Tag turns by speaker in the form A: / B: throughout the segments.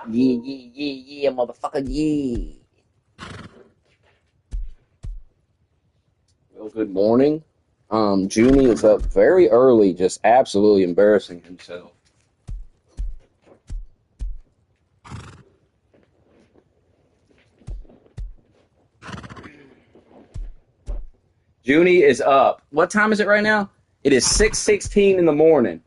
A: Yeah, yeah, yeah, yeah, motherfucker, yeah. Well, good morning. Junie is up very early, just absolutely embarrassing himself. Junie is up. What time is it right now? It is 6:16 in the morning.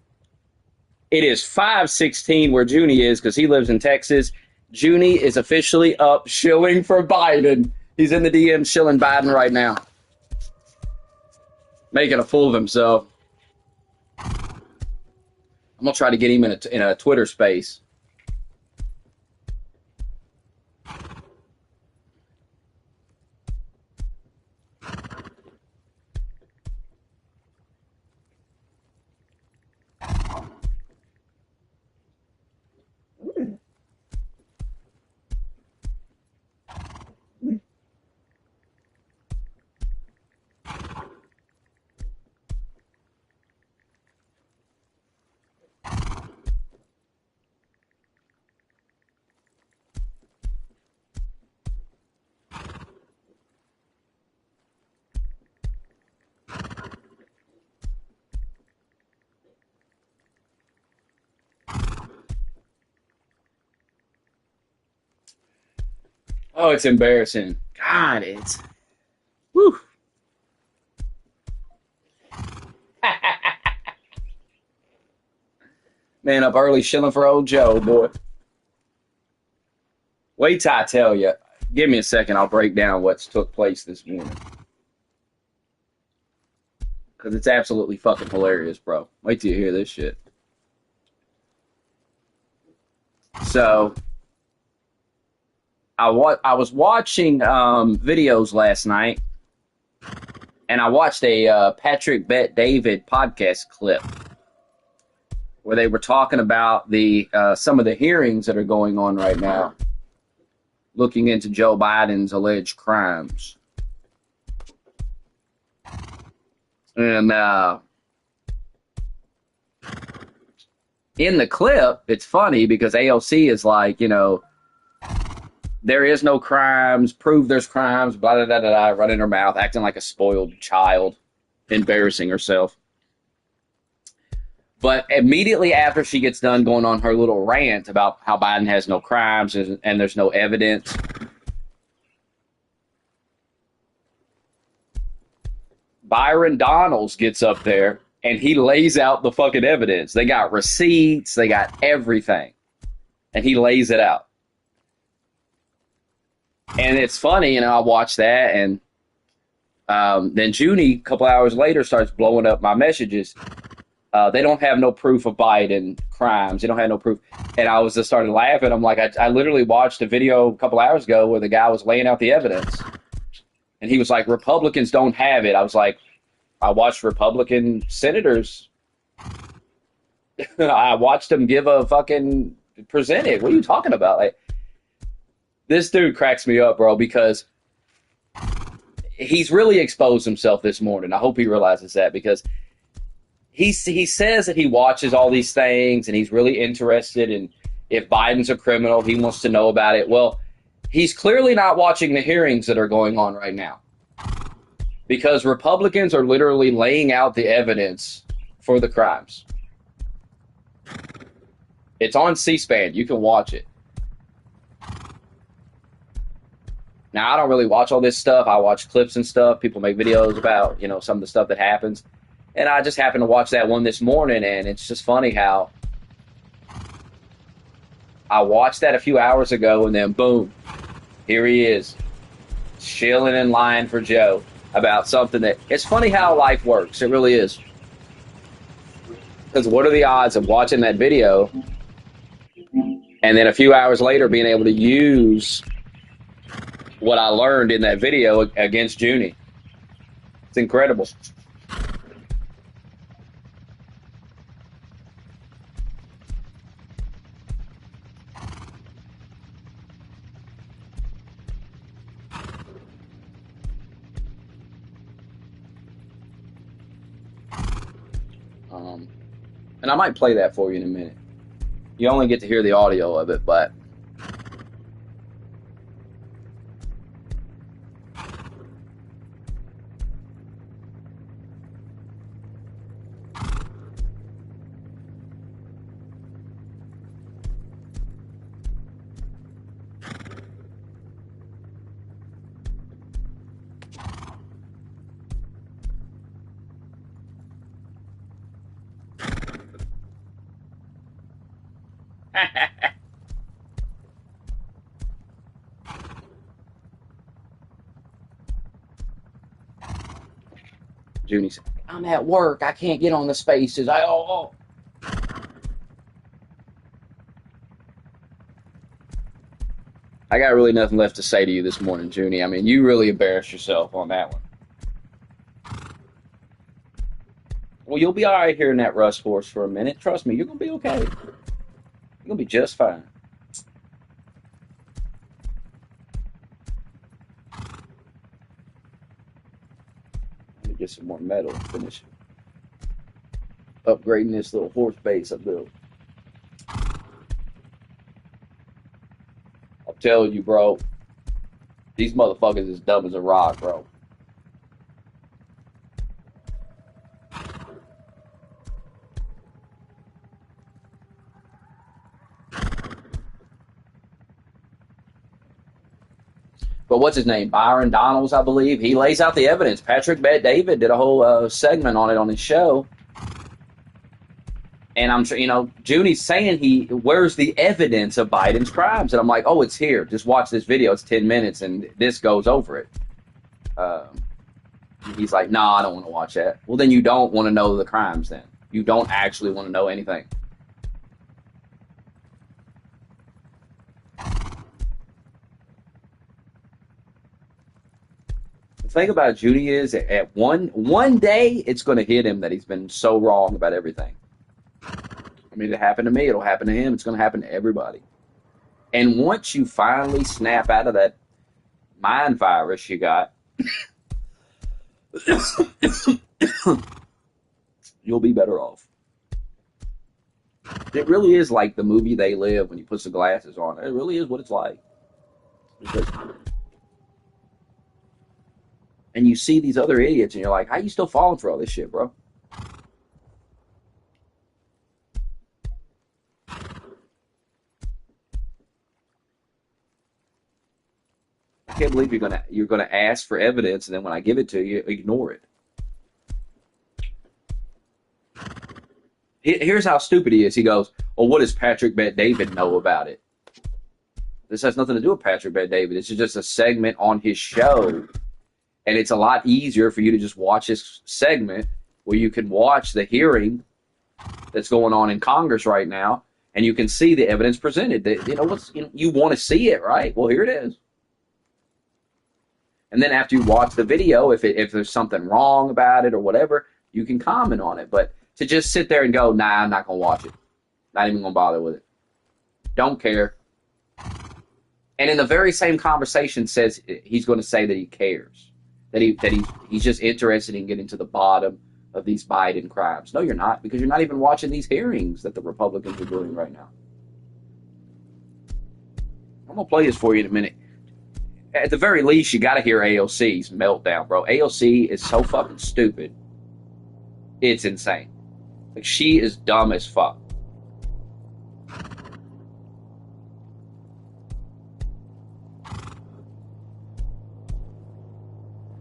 A: It is 5:16 where Junie is because he lives in Texas. Junie is officially up shilling for Biden. He's in the DM shilling Biden right now, making a fool of himself. I'm gonna try to get him in a Twitter space. Oh, it's embarrassing. God, it's whew. Man up early shilling for old Joe, boy. Wait till I tell you. Give me a second. I'll break down what's took place this morning because it's absolutely fucking hilarious, bro. Wait till you hear this shit. So I was watching videos last night, and I watched a Patrick Bet David podcast clip where they were talking about the some of the hearings that are going on right now, looking into Joe Biden's alleged crimes. And in the clip, it's funny because AOC is like, there is no crimes, prove there's crimes, blah, blah, blah, blah, blah, running her mouth, acting like a spoiled child, embarrassing herself. But immediately after she gets done going on her little rant about how Biden has no crimes and there's no evidence, Byron Donalds gets up there and he lays out the fucking evidence. They got receipts, they got everything, and he lays it out. And it's funny, I watch that, and then Junie, a couple hours later, starts blowing up my messages. They don't have no proof of Biden crimes. They don't have no proof. And I was just started laughing. I'm like, I literally watched a video a couple hours ago where the guy was laying out the evidence. And he was like, Republicans don't have it. I was like, I watched Republican senators. I watched them give a fucking present it. What are you talking about? Like, this dude cracks me up, bro, because he's really exposed himself this morning. I hope he realizes that because he says that he watches all these things and he's really interested in if Biden's a criminal, he wants to know about it. Well, he's clearly not watching the hearings that are going on right now because Republicans are literally laying out the evidence for the crimes. It's on C-SPAN. You can watch it. Now, I don't really watch all this stuff. I watch clips and stuff. People make videos about, some of the stuff that happens. And I just happened to watch that one this morning, and it's just funny how I watched that a few hours ago, and then boom, here he is, shilling in line for Joe about something that, it's funny how life works. It really is. Because what are the odds of watching that video and then a few hours later being able to use what I learned in that video against Junie? It's incredible. And I might play that for you in a minute. You only get to hear the audio of it, but Junie said, I'm at work. I can't get on the spaces. I got really nothing left to say to you this morning, Junie. I mean, you really embarrassed yourself on that one. Well, you'll be all right here in that rust force for a minute. Trust me, you're going to be okay. You're going to be just fine. Let me get some more metal and finish upgrading this little horse base I built. I'm telling you, bro, these motherfuckers is dumb as a rock, bro. But what's his name? Byron Donalds, I believe. He lays out the evidence. Patrick Bet-David did a whole segment on it on his show. And I'm sure, Junie's saying where's the evidence of Biden's crimes? And I'm like, oh, it's here. Just watch this video. It's 10 minutes, and this goes over it. He's like, no, I don't want to watch that. Well, then you don't want to know the crimes then. You don't actually want to know anything. The thing about Junie is at one day, it's going to hit him that he's been so wrong about everything. I mean, it happened to me. It'll happen to him. It's going to happen to everybody. And once you finally snap out of that mind virus you got, you'll be better off. It really is like the movie They Live when you put some glasses on. It really is what it's like. And you see these other idiots, and you're like, how are you still falling for all this shit, bro? I can't believe you're gonna ask for evidence, and then when I give it to you, ignore it. Here's how stupid he is. He goes, well, what does Patrick Bet-David know about it? This has nothing to do with Patrick Bet-David. It's just a segment on his show. And it's a lot easier for you to just watch this segment where you can watch the hearing that's going on in Congress right now, and you can see the evidence presented. You want to see it, right? Well, here it is. And then after you watch the video, if there's something wrong about it or whatever, you can comment on it. But to just sit there and go, nah, I'm not going to watch it. Not even going to bother with it. Don't care. And in the very same conversation says he's going to say that he cares. That he's just interested in getting to the bottom of these Biden crimes. No, you're not, because you're not even watching these hearings that the Republicans are doing right now. I'm going to play this for you in a minute. At the very least, you got to hear AOC's meltdown, bro. AOC is so fucking stupid. It's insane. Like, she is dumb as fuck.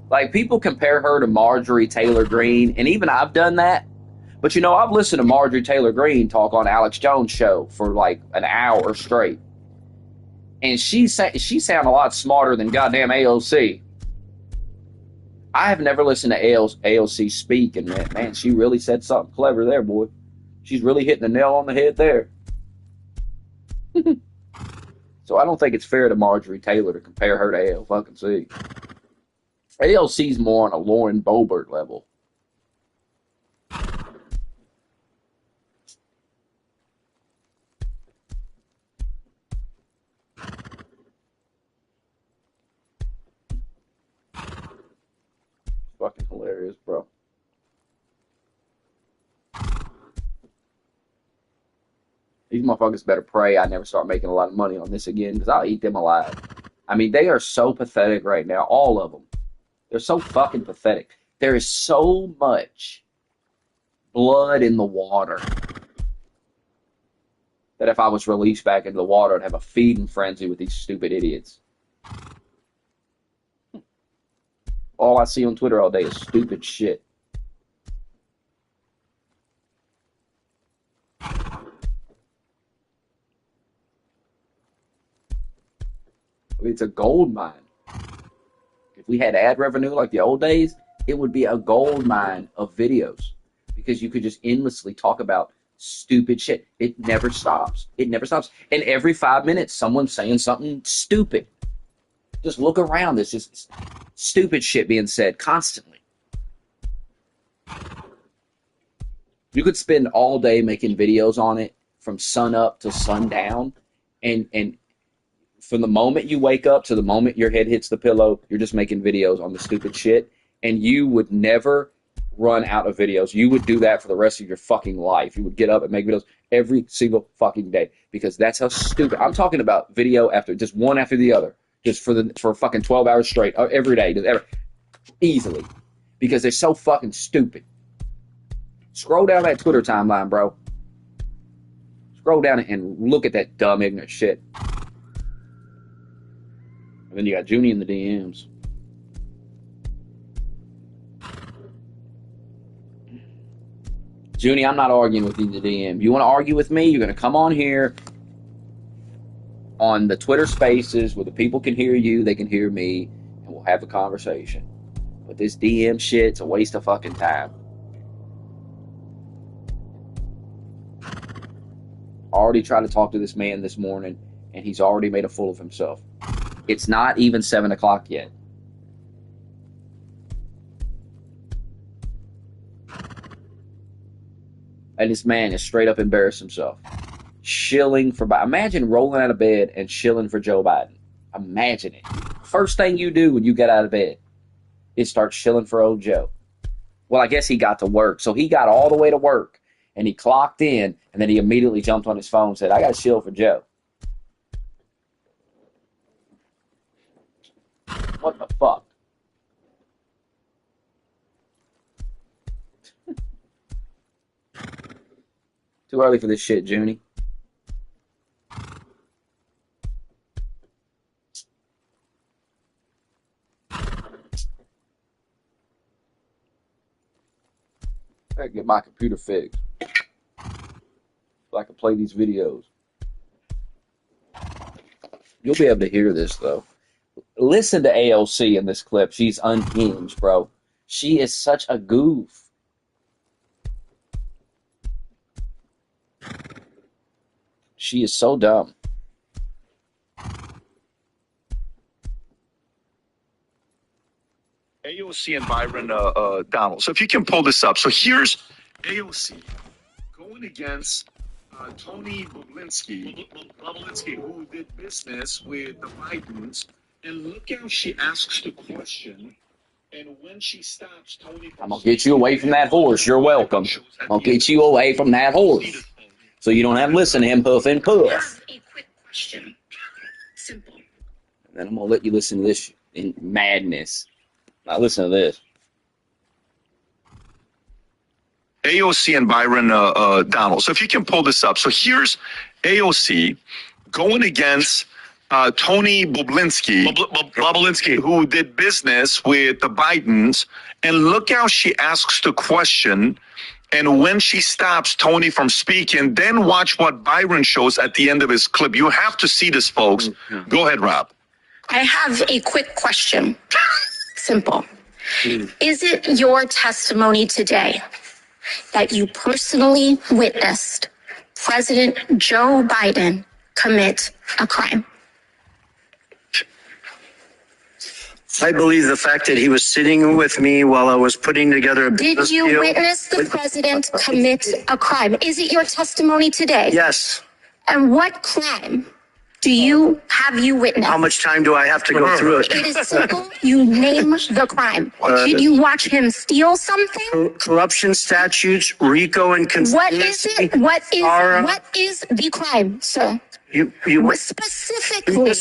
A: Like, people compare her to Marjorie Taylor Greene, and even I've done that. But, I've listened to Marjorie Taylor Greene talk on Alex Jones' show for like an hour straight. And she sound a lot smarter than goddamn AOC. I have never listened to AOC speak, and man, she really said something clever there, boy. She's really hitting the nail on the head there. So I don't think it's fair to Marjorie Taylor to compare her to AOC. AOC's more on a Lauren Boebert level. Fucking hilarious, bro. These motherfuckers better pray I never start making a lot of money on this again, because I'll eat them alive. I mean, they are so pathetic right now, all of them. They're so fucking pathetic. There is so much blood in the water that if I was released back into the water, I'd have a feeding frenzy with these stupid idiots. All I see on Twitter all day is stupid shit. It's a gold mine. If we had ad revenue like the old days, it would be a gold mine of videos because you could just endlessly talk about stupid shit. It never stops. It never stops. And every 5 minutes, someone's saying something stupid. Just look around. There's just stupid shit being said constantly. You could spend all day making videos on it from sun up to sundown, and from the moment you wake up to the moment your head hits the pillow, you're just making videos on the stupid shit, and you would never run out of videos. You would do that for the rest of your fucking life. You would get up and make videos every single fucking day because that's how stupid. I'm talking about video after just one after the other, just for fucking 12 hours straight every day, easily, because they're so fucking stupid. Scroll down that Twitter timeline, bro. Scroll down and look at that dumb, ignorant shit. And then you got Junie in the DMs. Junie, I'm not arguing with you in the DM. You want to argue with me? You're going to come on here on the Twitter Spaces where the people can hear you, they can hear me, and we'll have a conversation. But this DM shit's a waste of fucking time. Already tried to talk to this man this morning, and he's already made a fool of himself. It's not even 7 o'clock yet. And this man is straight up embarrassed himself. Shilling for Biden. Imagine rolling out of bed and shilling for Joe Biden. Imagine it. First thing you do when you get out of bed is start shilling for old Joe. Well, I guess he got to work. So he got all the way to work. And he clocked in, and then he immediately jumped on his phone and said, I got to shill for Joe. What the fuck? Too early for this shit, Junie. I gotta get my computer fixed so I can play these videos. You'll be able to hear this, though. Listen to AOC in this clip. She's unhinged, bro. She is such a goof. She is so dumb.
B: AOC and Byron Donald. So if you can pull this up. So here's AOC going against Tony Bobulinski, who did business with the Bidens. And look how she asks the question. And when she stops Tony...
A: I'm going to get you away from that horse. You're welcome. I'm going to get you away from that horse. So you don't have to listen to him puff and puff.
C: A quick question. Simple.
A: And then I'm going to let you listen to this in madness. Now listen to this.
B: AOC and Byron Donald. So if you can pull this up. So here's AOC going against Tony Bobulinski, who did business with the Bidens. And look how she asks the question. And when she stops Tony from speaking, then watch what Byron shows at the end of his clip. You have to see this, folks. Mm-hmm. Go ahead, Rob.
C: I have a quick question. Simple. Is it your testimony today that you personally witnessed President Joe Biden commit a crime?
D: I believe the fact that he was sitting with me while I was putting together a
C: Did you
D: deal
C: witness the president commit a crime? Is it your testimony today?
D: Yes.
C: And what crime have you witnessed?
D: How much time do I have to go through it?
C: It is simple. You name the crime. Did you watch him steal something?
D: Corruption statutes, RICO and conspiracy.
C: What is it? What is the crime, sir?
D: You
C: specifically.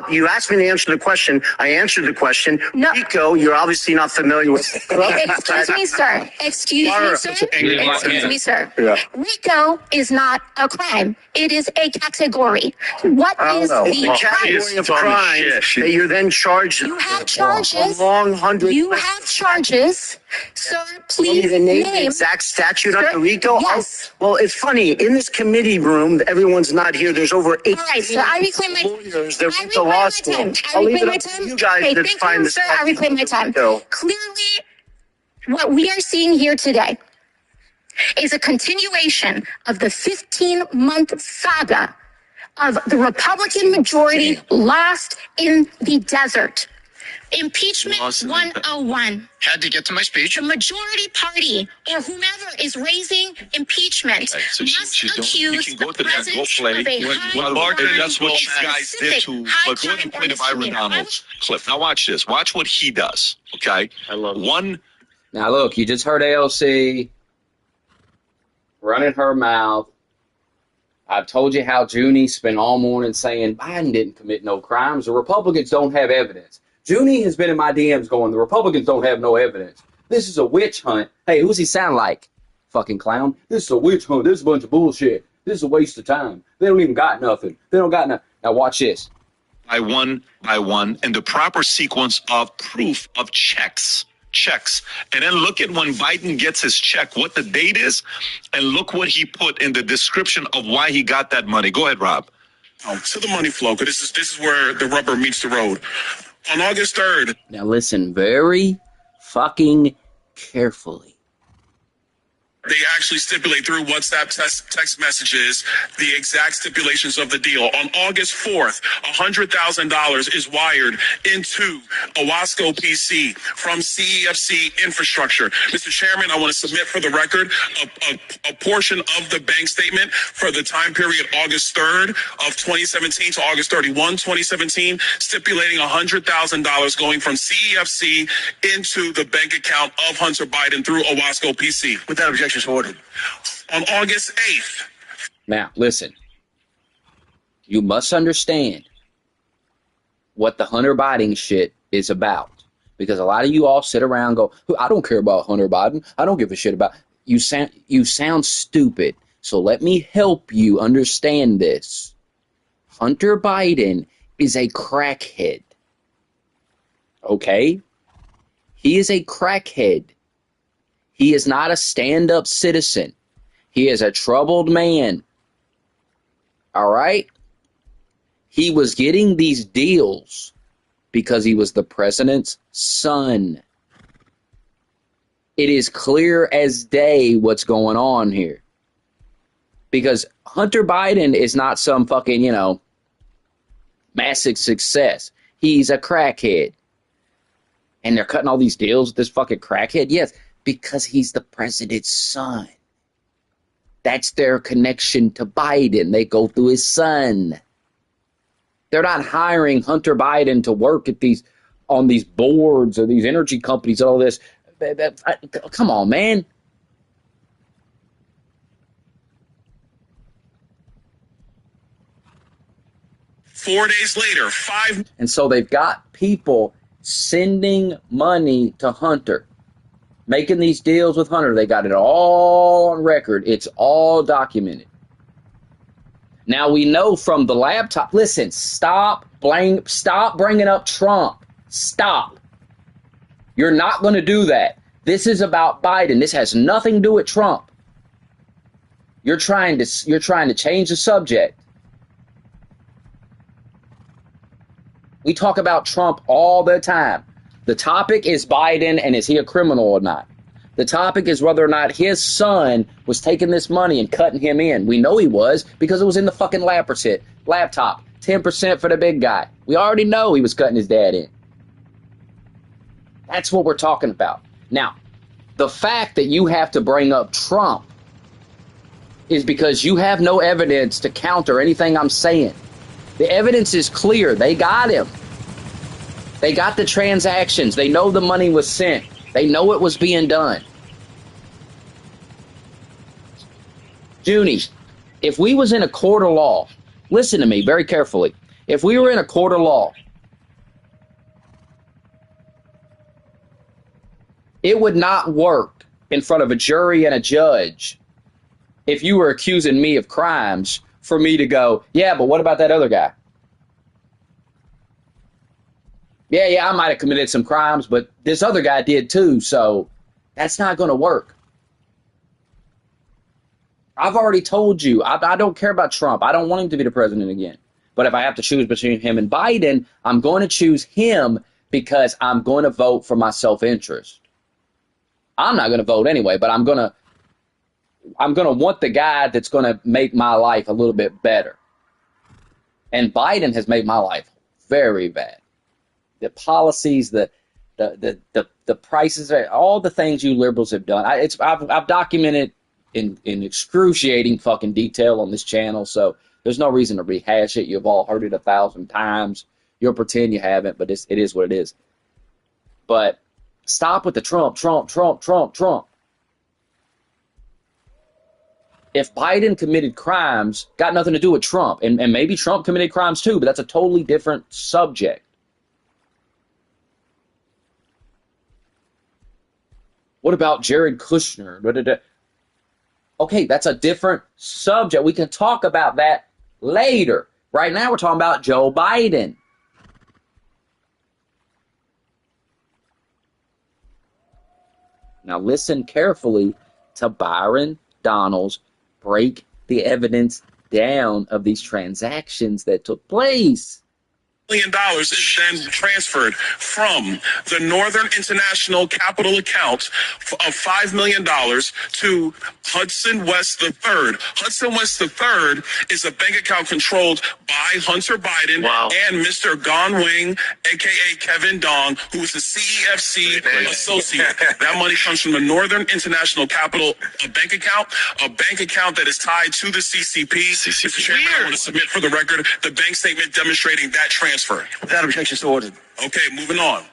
D: You asked me to answer the question. I answered the question.
C: No.
D: RICO, you're obviously not familiar with.
C: Excuse me, sir. Excuse me, sir.
D: Yeah.
C: RICO is not a crime. It is a category. What is the
D: category of crime that you're then charged?
C: You have charges.
D: A long 100.
C: You have charges Sir,
D: You want me
C: please
D: to name the
C: name.
D: exact statute under
C: Sir,
D: RICO?
C: yes.
D: Well, it's funny. In this committee room, everyone's not here. There's over 18
C: All right, sir, I reclaim my
D: lawyers that
C: I
D: went to
C: reclaim
D: law
C: my
D: school.
C: time. I
D: I'll leave
C: reclaim
D: it
C: my
D: up to
C: time.
D: you guys
C: Okay,
D: to
C: thank
D: find
C: you,
D: the
C: sir. I
D: statute
C: reclaim my
D: under
C: time.
D: RICO.
C: Clearly, what we are seeing here today is a continuation of the 15-month saga of the Republican majority lost in the desert. Impeachment
B: Lost in the desert.
C: 101.
E: Had to get to my speech.
C: The majority party or whomever is raising impeachment
B: Okay, so
C: must
B: she's doing. You
C: accuse
B: can go
C: the
B: to that. Go
C: president
B: play.
C: of a
B: Well,
C: high-crime
B: that's what
C: or
B: you guys did
C: specific
B: to.
C: high
B: But go ahead and
C: crime
B: play
C: or
B: the Byron
C: misdemeanor.
B: Donalds clip. Now watch this. Watch what he does. Okay.
D: I love it.
B: One.
A: Now look, you just heard AOC running her mouth. I've told you how Junie spent all morning saying Biden didn't commit no crimes. The Republicans don't have evidence. Junie has been in my DMs going, the Republicans don't have no evidence. This is a witch hunt. Hey, who's he sound like? Fucking clown. This is a witch hunt. This is a bunch of bullshit. This is a waste of time. They don't even got nothing. They don't got nothing. Now watch this.
B: By one, and the proper sequence of proof of checks. And then look at when Biden gets his check, what the date is, and look what he put in the description of why he got that money. Go ahead, Rob.
F: To the money flow, because this is where the rubber meets the road. On August 3rd,
A: Now listen very fucking carefully.
F: they actually stipulate through WhatsApp text messages the exact stipulations of the deal. On August 4th, $100,000 is wired into Owasco PC from CEFC Infrastructure. Mr. Chairman, I want to submit for the record a portion of the bank statement for the time period August 3rd of 2017 to August 31, 2017, stipulating $100,000 going from CEFC into the bank account of Hunter Biden through Owasco PC.
D: Without objection, ordered.
F: On August 8th,
A: Now, listen. You must understand what the Hunter Biden shit is about. Because a lot of you all sit around and go, I don't care about Hunter Biden. I don't give a shit about... You sound stupid. So let me help you understand this. Hunter Biden is a crackhead. Okay? He is a crackhead. He is not a stand-up citizen. He is a troubled man. All right? He was getting these deals because he was the president's son. It is clear as day what's going on here. Because Hunter Biden is not some fucking, massive success. He's a crackhead. And they're cutting all these deals with this fucking crackhead? Yes. Because he's the president's son. That's their connection to Biden. They go through his son. They're not hiring Hunter Biden to work at on these boards or these energy companies and all this. Come on, man.
F: Four days later,
A: And so they've got people sending money to Hunter, making these deals with Hunter. They got it all on record. It's all documented. Now we know from the laptop. Listen, stop bringing up Trump. Stop. You're not going to do that. This is about Biden. This has nothing to do with Trump. You're trying to change the subject. We talk about Trump all the time. The topic is Biden and is he a criminal or not? The topic is whether or not his son was taking this money and cutting him in. We know he was because it was in the fucking laptop. 10% for the big guy. We already know he was cutting his dad in. That's what we're talking about. Now, the fact that you have to bring up Trump is because you have no evidence to counter anything I'm saying. The evidence is clear. They got him. They got the transactions. They know the money was sent. They know it was being done. Junie, if we was in a court of law, listen to me very carefully. If we were in a court of law, it would not work in front of a jury and a judge if you were accusing me of crimes for me to go, yeah, but what about that other guy? Yeah, I might have committed some crimes, but this other guy did too, so That's not going to work. I've already told you, I don't care about Trump. I don't want him to be the president again. But if I have to choose between him and Biden, I'm going to choose him because I'm going to vote for my self-interest. I'm not going to vote anyway, but I'm going to want the guy that's going to make my life a little bit better. And Biden has made my life very bad. The policies, the prices, all the things you liberals have done. I've documented in excruciating fucking detail on this channel, so there's no reason to rehash it. You've all heard it 1,000 times. You'll pretend you haven't, but it is what it is. But stop with the Trump. If Biden committed crimes, got nothing to do with Trump. And maybe Trump committed crimes too, but that's a totally different subject. What about Jared Kushner? Okay, that's a different subject. We can talk about that later. Right now we're talking about Joe Biden. Now listen carefully to Byron Donalds break the evidence down of these transactions that took place.
F: $1 million is then transferred from the Northern International Capital account of $5 million to Hudson West III. Hudson West III is a bank account controlled by Hunter Biden and Mr. Gong Wing, a.k.a. Kevin Dong, who is the CEFC associate. That money comes from the Northern International Capital bank account that is tied to the CCP. Mr. Chairman, I want to submit for the record the bank statement demonstrating that transfer.
D: Without objection, so ordered.
F: Okay, moving on.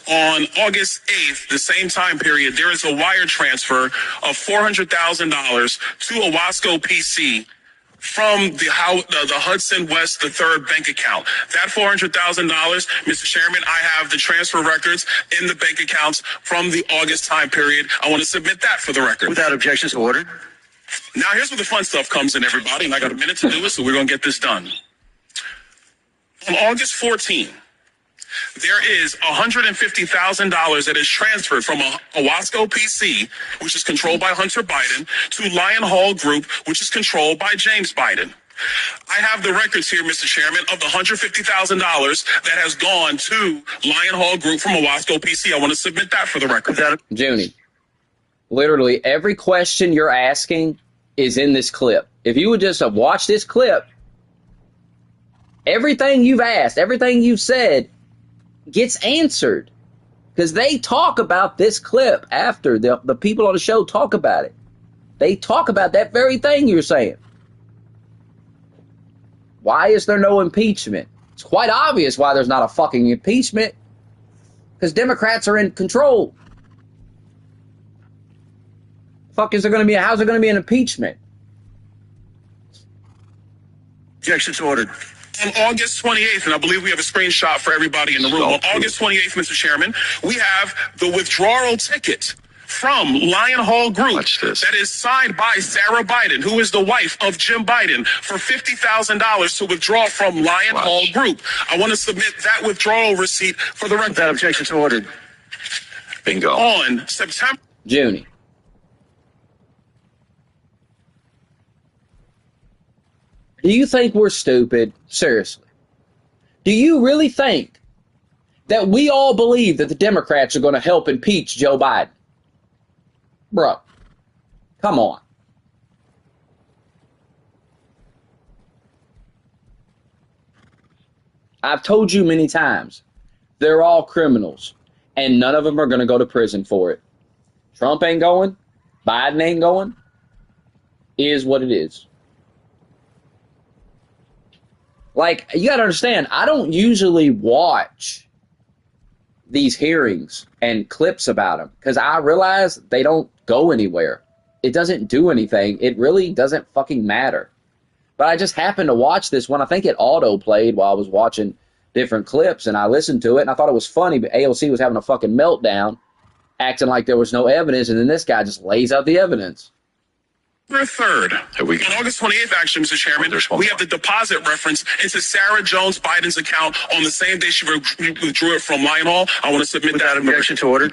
F: On August 8th, the same time period, there is a wire transfer of $400,000 to Owasco PC from the Hudson West III bank account. That $400,000, Mr. Chairman, I have the transfer records in the bank accounts from the August time period. I want to submit that for the record.
D: Without objection, so ordered.
F: Now, here's where the fun stuff comes in, everybody, and I got a minute to do it, so we're going to get this done. On August 14th, there is $150,000 that is transferred from Owasco PC, which is controlled by Hunter Biden, to Lion Hall Group, which is controlled by James Biden. I have the records here, Mr. Chairman, of the $150,000 that has gone to Lion Hall Group from Owasco PC. I want to submit that for the record.
A: Junie, literally every question you're asking is in this clip. If you would just have watched this clip, everything you've asked, everything you've said gets answered. Because they talk about this clip after the people on the show talk about it. They talk about that very thing you're saying. Why is there no impeachment? It's quite obvious why there's not a fucking impeachment. Because Democrats are in control. How's there going to be an impeachment?
D: Objection's ordered.
F: On August 28th, and I believe we have a screenshot for everybody in the room. On August 28th, Mr. Chairman, we have the withdrawal ticket from Lion Hall Group that is signed by Sarah Biden, who is the wife of Jim Biden, for $50,000 to withdraw from Lion Hall Group. I want to submit that withdrawal receipt for the record.
D: That objection's ordered.
B: Bingo.
F: On September...
A: Junie. Do you think we're stupid? Seriously. Do you really think that we all believe that the Democrats are going to help impeach Joe Biden? Bro, come on. I've told you many times, they're all criminals, and none of them are going to go to prison for it. Trump ain't going. Biden ain't going. Is what it is. Like, you got to understand, I don't usually watch these hearings and clips about them because I realize they don't go anywhere. It doesn't do anything. It really doesn't fucking matter. But I just happened to watch this one. I think it auto-played while I was watching different clips, and I listened to it, and I thought it was funny, but AOC was having a fucking meltdown, acting like there was no evidence, and then this guy just lays out the evidence.
F: 3rd.
B: Here we go.
F: On August 28th, actually, Mr. Chairman,
B: There's one
F: we
B: more.
F: have the deposit reference into Sarah Jones Biden's account on the same day she withdrew it from Lion Hall. I want to submit
D: Without
F: that.
D: objection to order.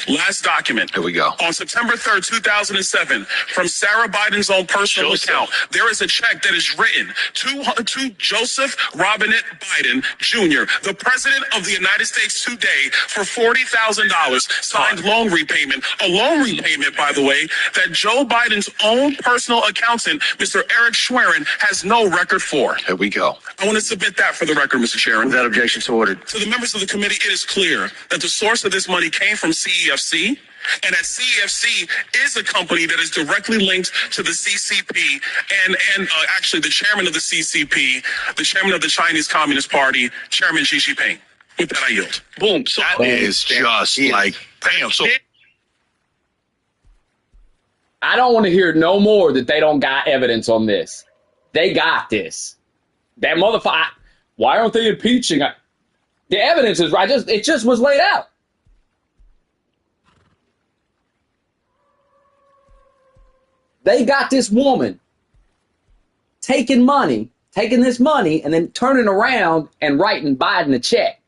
F: Last document.
B: Here we go.
F: On September 3rd, 2007, from Sarah Biden's own personal
B: Joseph.
F: account, there is a check that is written to Joseph Robinette Biden Jr., the President of the United States today, for $40,000 signed loan repayment. A loan repayment, by the way, that Joe Biden's own personal accountant, Mr. Eric Schwerin, has no record for.
B: Here we go.
F: I want to submit that for the record, Mr. Chairman.
D: Without objection to order.
F: To the members of the committee, it is clear that the source of this money came from CEFC, and that CEFC is a company that is directly linked to the CCP and actually the chairman of the CCP, the chairman of the Chinese Communist Party, Chairman Xi Jinping. With that, I yield.
B: Boom. So that is just like, bam. So
A: I don't want to hear no more that they don't got evidence on this. They got this. That motherfucker. Why aren't they impeaching? The evidence is right. It just was laid out. They got this woman taking this money, and then turning around and writing Biden a check.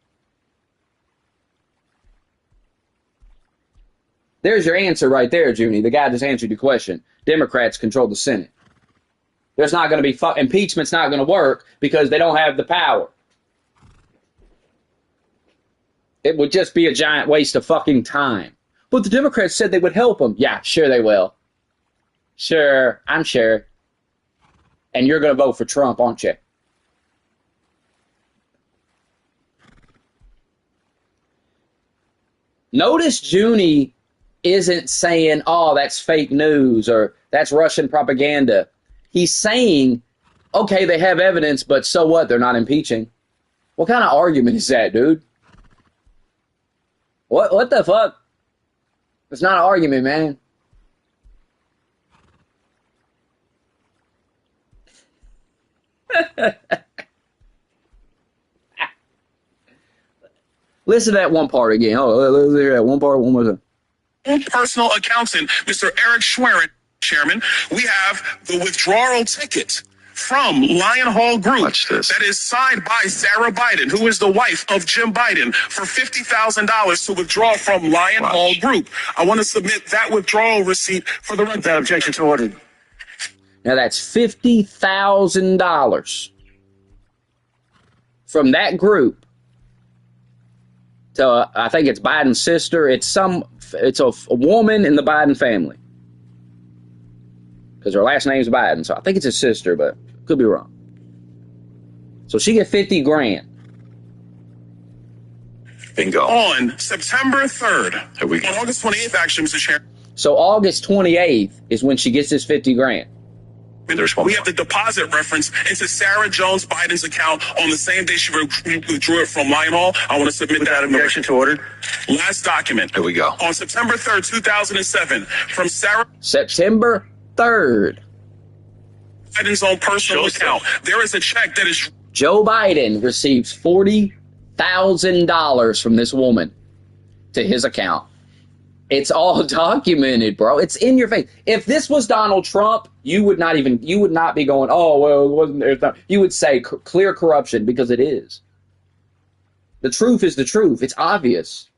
A: There's your answer right there, Junie. The guy just answered your question. Democrats control the Senate. There's not going to be impeachment's not going to work because they don't have the power. It would just be a giant waste of fucking time. But the Democrats said they would help them. Yeah, sure they will. Sure, I'm sure. And you're going to vote for Trump, aren't you? Notice Junie isn't saying, oh, that's fake news or that's Russian propaganda. He's saying, okay, they have evidence, but so what? They're not impeaching. What kind of argument is that, dude? What the fuck? It's not an argument, man. Listen to that one part again. Oh, let's hear that one part one more time.
F: Personal accountant, Mr. Eric Schwerin, Chairman, we have the withdrawal ticket from Lion Hall Group
B: Watch this.
F: that is signed by Sarah Biden, who is the wife of Jim Biden, for $50,000 to withdraw from Lion Hall Group. I want to submit that withdrawal receipt for the record.
D: Without objection to order.
A: Now that's $50,000 from that group to I think it's Biden's sister. It's a woman in the Biden family because her last name's Biden, so I think it's his sister, but could be wrong. So she get 50 grand.
B: bingo.
F: On September 3rd,
B: Here we go.
F: on August 28th, actually, Mr. Chairman,
A: So August 28th is when she gets this 50 grand.
B: There's one
F: we
B: more.
F: have the deposit reference into Sarah Jones Biden's account on the same day she withdrew it from Lion Hall. I want to submit
D: Without
F: that.
D: objection to order.
F: Last document.
B: Here we go.
F: On September 3rd, 2007, from Sarah
A: September 3rd,
F: Biden's own personal
B: Joseph.
F: account, there is a check that is
A: Joe Biden receives $40,000 from this woman to his account. It's all documented, bro. It's in your face. If this was Donald Trump, you would not be going, oh, well, it wasn't there. You would say clear corruption because it is. The truth is the truth. It's obvious.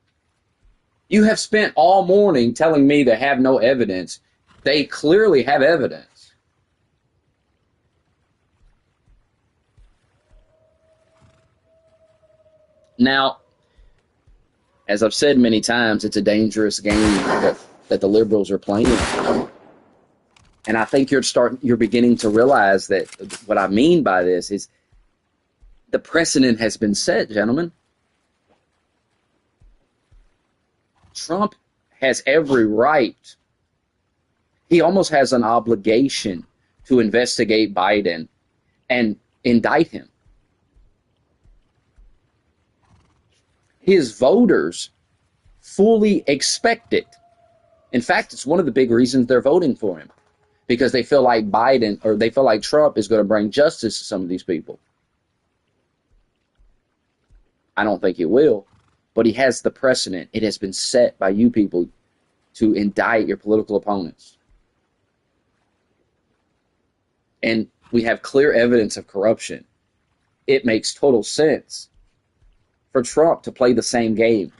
A: You have spent all morning telling me they have no evidence. They clearly have evidence. Now, as I've said many times, it's a dangerous game that the liberals are playing. And I think you're beginning to realize that what I mean by this is the precedent has been set, gentlemen. Trump has every right. He almost has an obligation to investigate Biden and indict him. His voters fully expect it. In fact, it's one of the big reasons they're voting for him, because they feel like Biden, or they feel like Trump is going to bring justice to some of these people. I don't think he will, but he has the precedent. It has been set by you people to indict your political opponents. and we have clear evidence of corruption, it makes total sense for Trump to play the same game.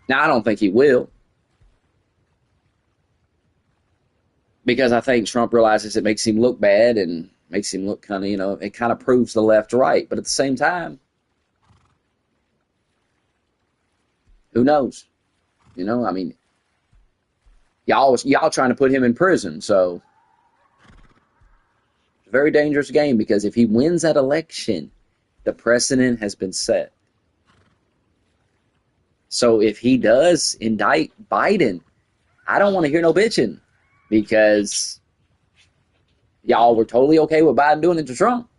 A: Now, I don't think he will, because I think Trump realizes it makes him look bad and makes him look kind of, it kind of proves the left right. But at the same time, who knows? I mean, y'all trying to put him in prison, so it's a very dangerous game, because if he wins that election, the precedent has been set. So if he does indict Biden, I don't want to hear no bitching, because y'all were totally okay with Biden doing it to Trump.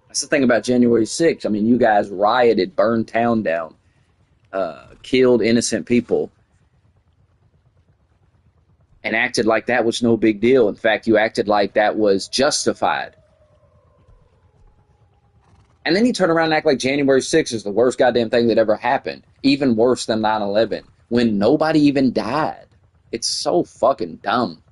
A: That's the thing about January 6th. I mean, you guys rioted, burned town down, killed innocent people, and acted like that was no big deal. In fact, you acted like that was justified. And then you turn around and act like January 6th is the worst goddamn thing that ever happened, even worse than 9/11, when nobody even died. It's so fucking dumb.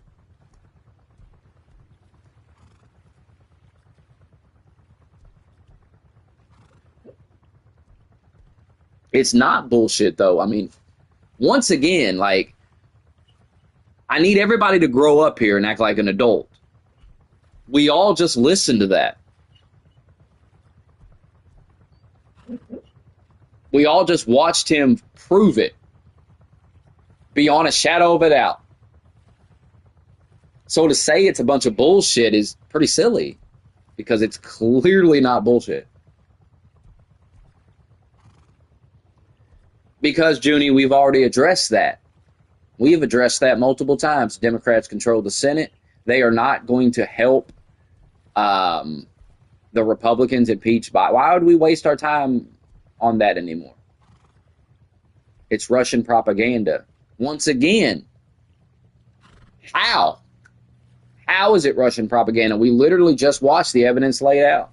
A: It's not bullshit, though. I mean, once again, like, I need everybody to grow up here and act like an adult. We all just listen to that. We all just watched him prove it beyond a shadow of a doubt. So to say it's a bunch of bullshit is pretty silly, because it's clearly not bullshit. Because, Junie, we've already addressed that. We have addressed that multiple times. Democrats control the Senate. They are not going to help the Republicans impeach Biden. Why would we waste our time on that anymore? It's Russian propaganda. Once again, how? How is it Russian propaganda? We literally just watched the evidence laid out.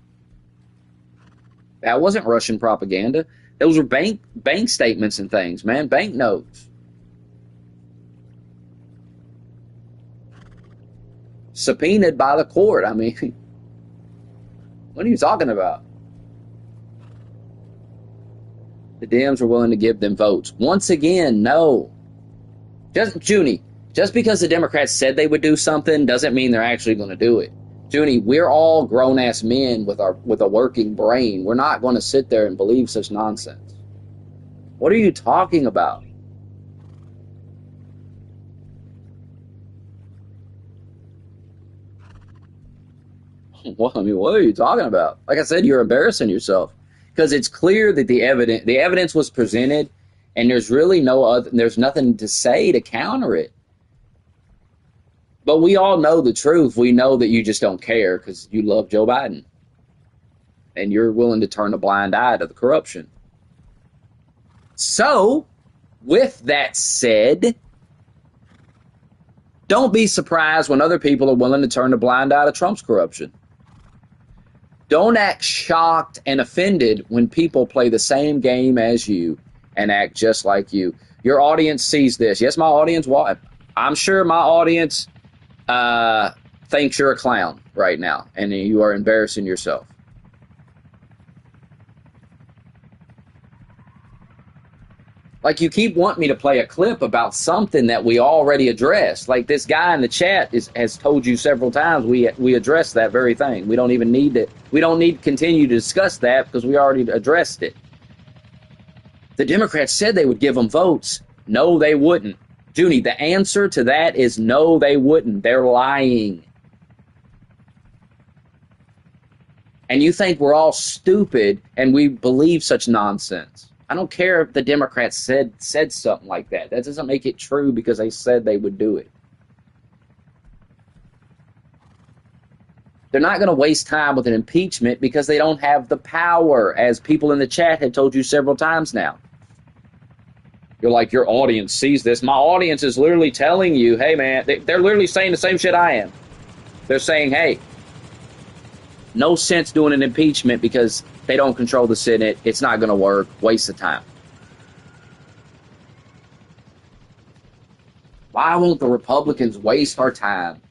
A: That wasn't Russian propaganda. Those were bank statements and things, man. Bank notes. Subpoenaed by the court. I mean, what are you talking about? The Dems were willing to give them votes. Once again, no. Junie, just because the Democrats said they would do something doesn't mean they're actually going to do it. Junie, we're all grown-ass men with a working brain. We're not going to sit there and believe such nonsense. What are you talking about? Well, I mean, what are you talking about? Like I said, you're embarrassing yourself, because it's clear that the evidence was presented, and there's really there's nothing to say to counter it. But we all know the truth. We know that you just don't care because you love Joe Biden, and you're willing to turn a blind eye to the corruption. So, with that said, don't be surprised when other people are willing to turn a blind eye to Trump's corruption. Don't act shocked and offended when people play the same game as you and act just like you. Your audience sees this. Yes, my audience, I'm sure my audience thinks you're a clown right now, and you are embarrassing yourself. Like, you keep wanting me to play a clip about something that we already addressed. Like, this guy in the chat has told you several times we addressed that very thing. We don't need to continue to discuss that because we already addressed it. The Democrats said they would give them votes. No, they wouldn't. Junie, the answer to that is no, they wouldn't. They're lying. And you think we're all stupid and we believe such nonsense. I don't care if the Democrats said something like that. That doesn't make it true because they said they would do it. They're not going to waste time with an impeachment because they don't have the power, as people in the chat have told you several times now. You're like, your audience sees this. My audience is literally telling you, hey, man, they're literally saying the same shit I am. They're saying, hey, No sense doing an impeachment because they don't control the Senate. It's not going to work. Waste of time. Why won't the Republicans waste our time?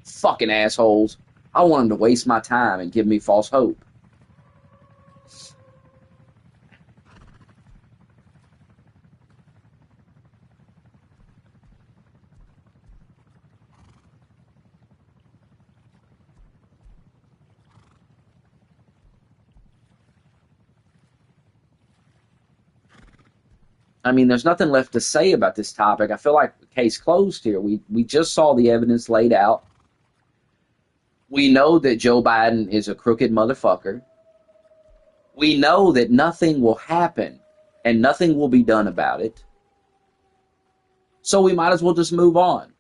A: Fucking assholes. I want them to waste my time and give me false hope. I mean, there's nothing left to say about this topic. I feel like the case closed here. We just saw the evidence laid out. We know that Joe Biden is a crooked motherfucker. We know that nothing will happen and nothing will be done about it. So we might as well just move on.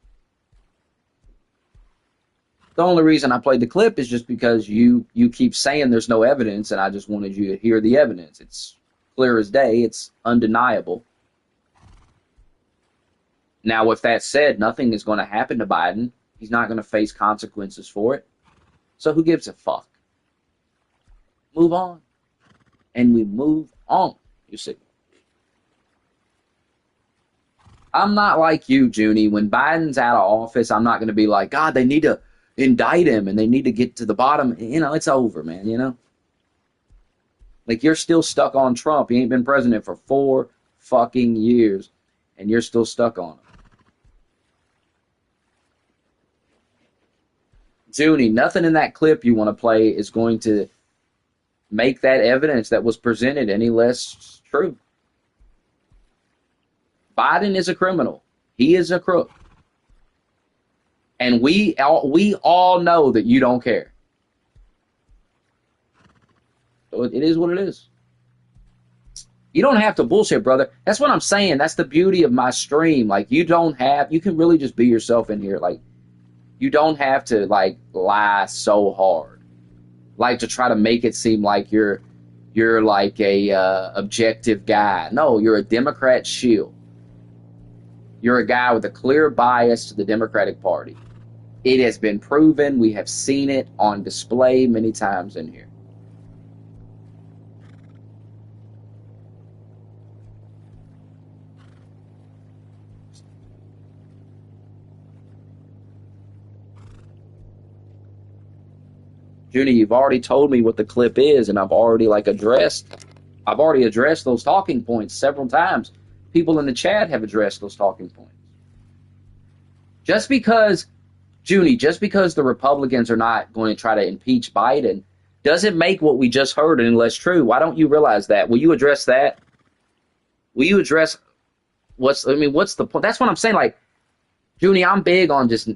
A: The only reason I played the clip is just because you keep saying there's no evidence, and I just wanted you to hear the evidence. It's clear as day. It's undeniable. Now, with that said, nothing is going to happen to Biden. He's not going to face consequences for it. So who gives a fuck? Move on. And we move on, you see. I'm not like you, Junie. When Biden's out of office, I'm not going to be like, God, they need to indict him and they need to get to the bottom. You know, it's over, man, you know? Like, you're still stuck on Trump. He ain't been president for 4 fucking years, and you're still stuck on him. Junie, nothing in that clip you want to play is going to make that evidence that was presented any less true. Biden is a criminal. He is a crook. And we all know that you don't care. So it is what it is. You don't have to bullshit, brother. That's what I'm saying. That's the beauty of my stream. Like, you can really just be yourself in here. Like, you don't have to, like, lie so hard. Like, to try to make it seem like you're like a objective guy. No, you're a Democrat shield. You're a guy with a clear bias to the Democratic Party. It has been proven. We have seen it on display many times in here. Junie, you've already told me what the clip is, and I've already addressed those talking points several times. People in the chat have addressed those talking points. Just because the Republicans are not going to try to impeach Biden doesn't make what we just heard any less true. Why don't you realize that? Will you address that? Will you address what's the point? That's what I'm saying. Like, Junie, I'm big on just,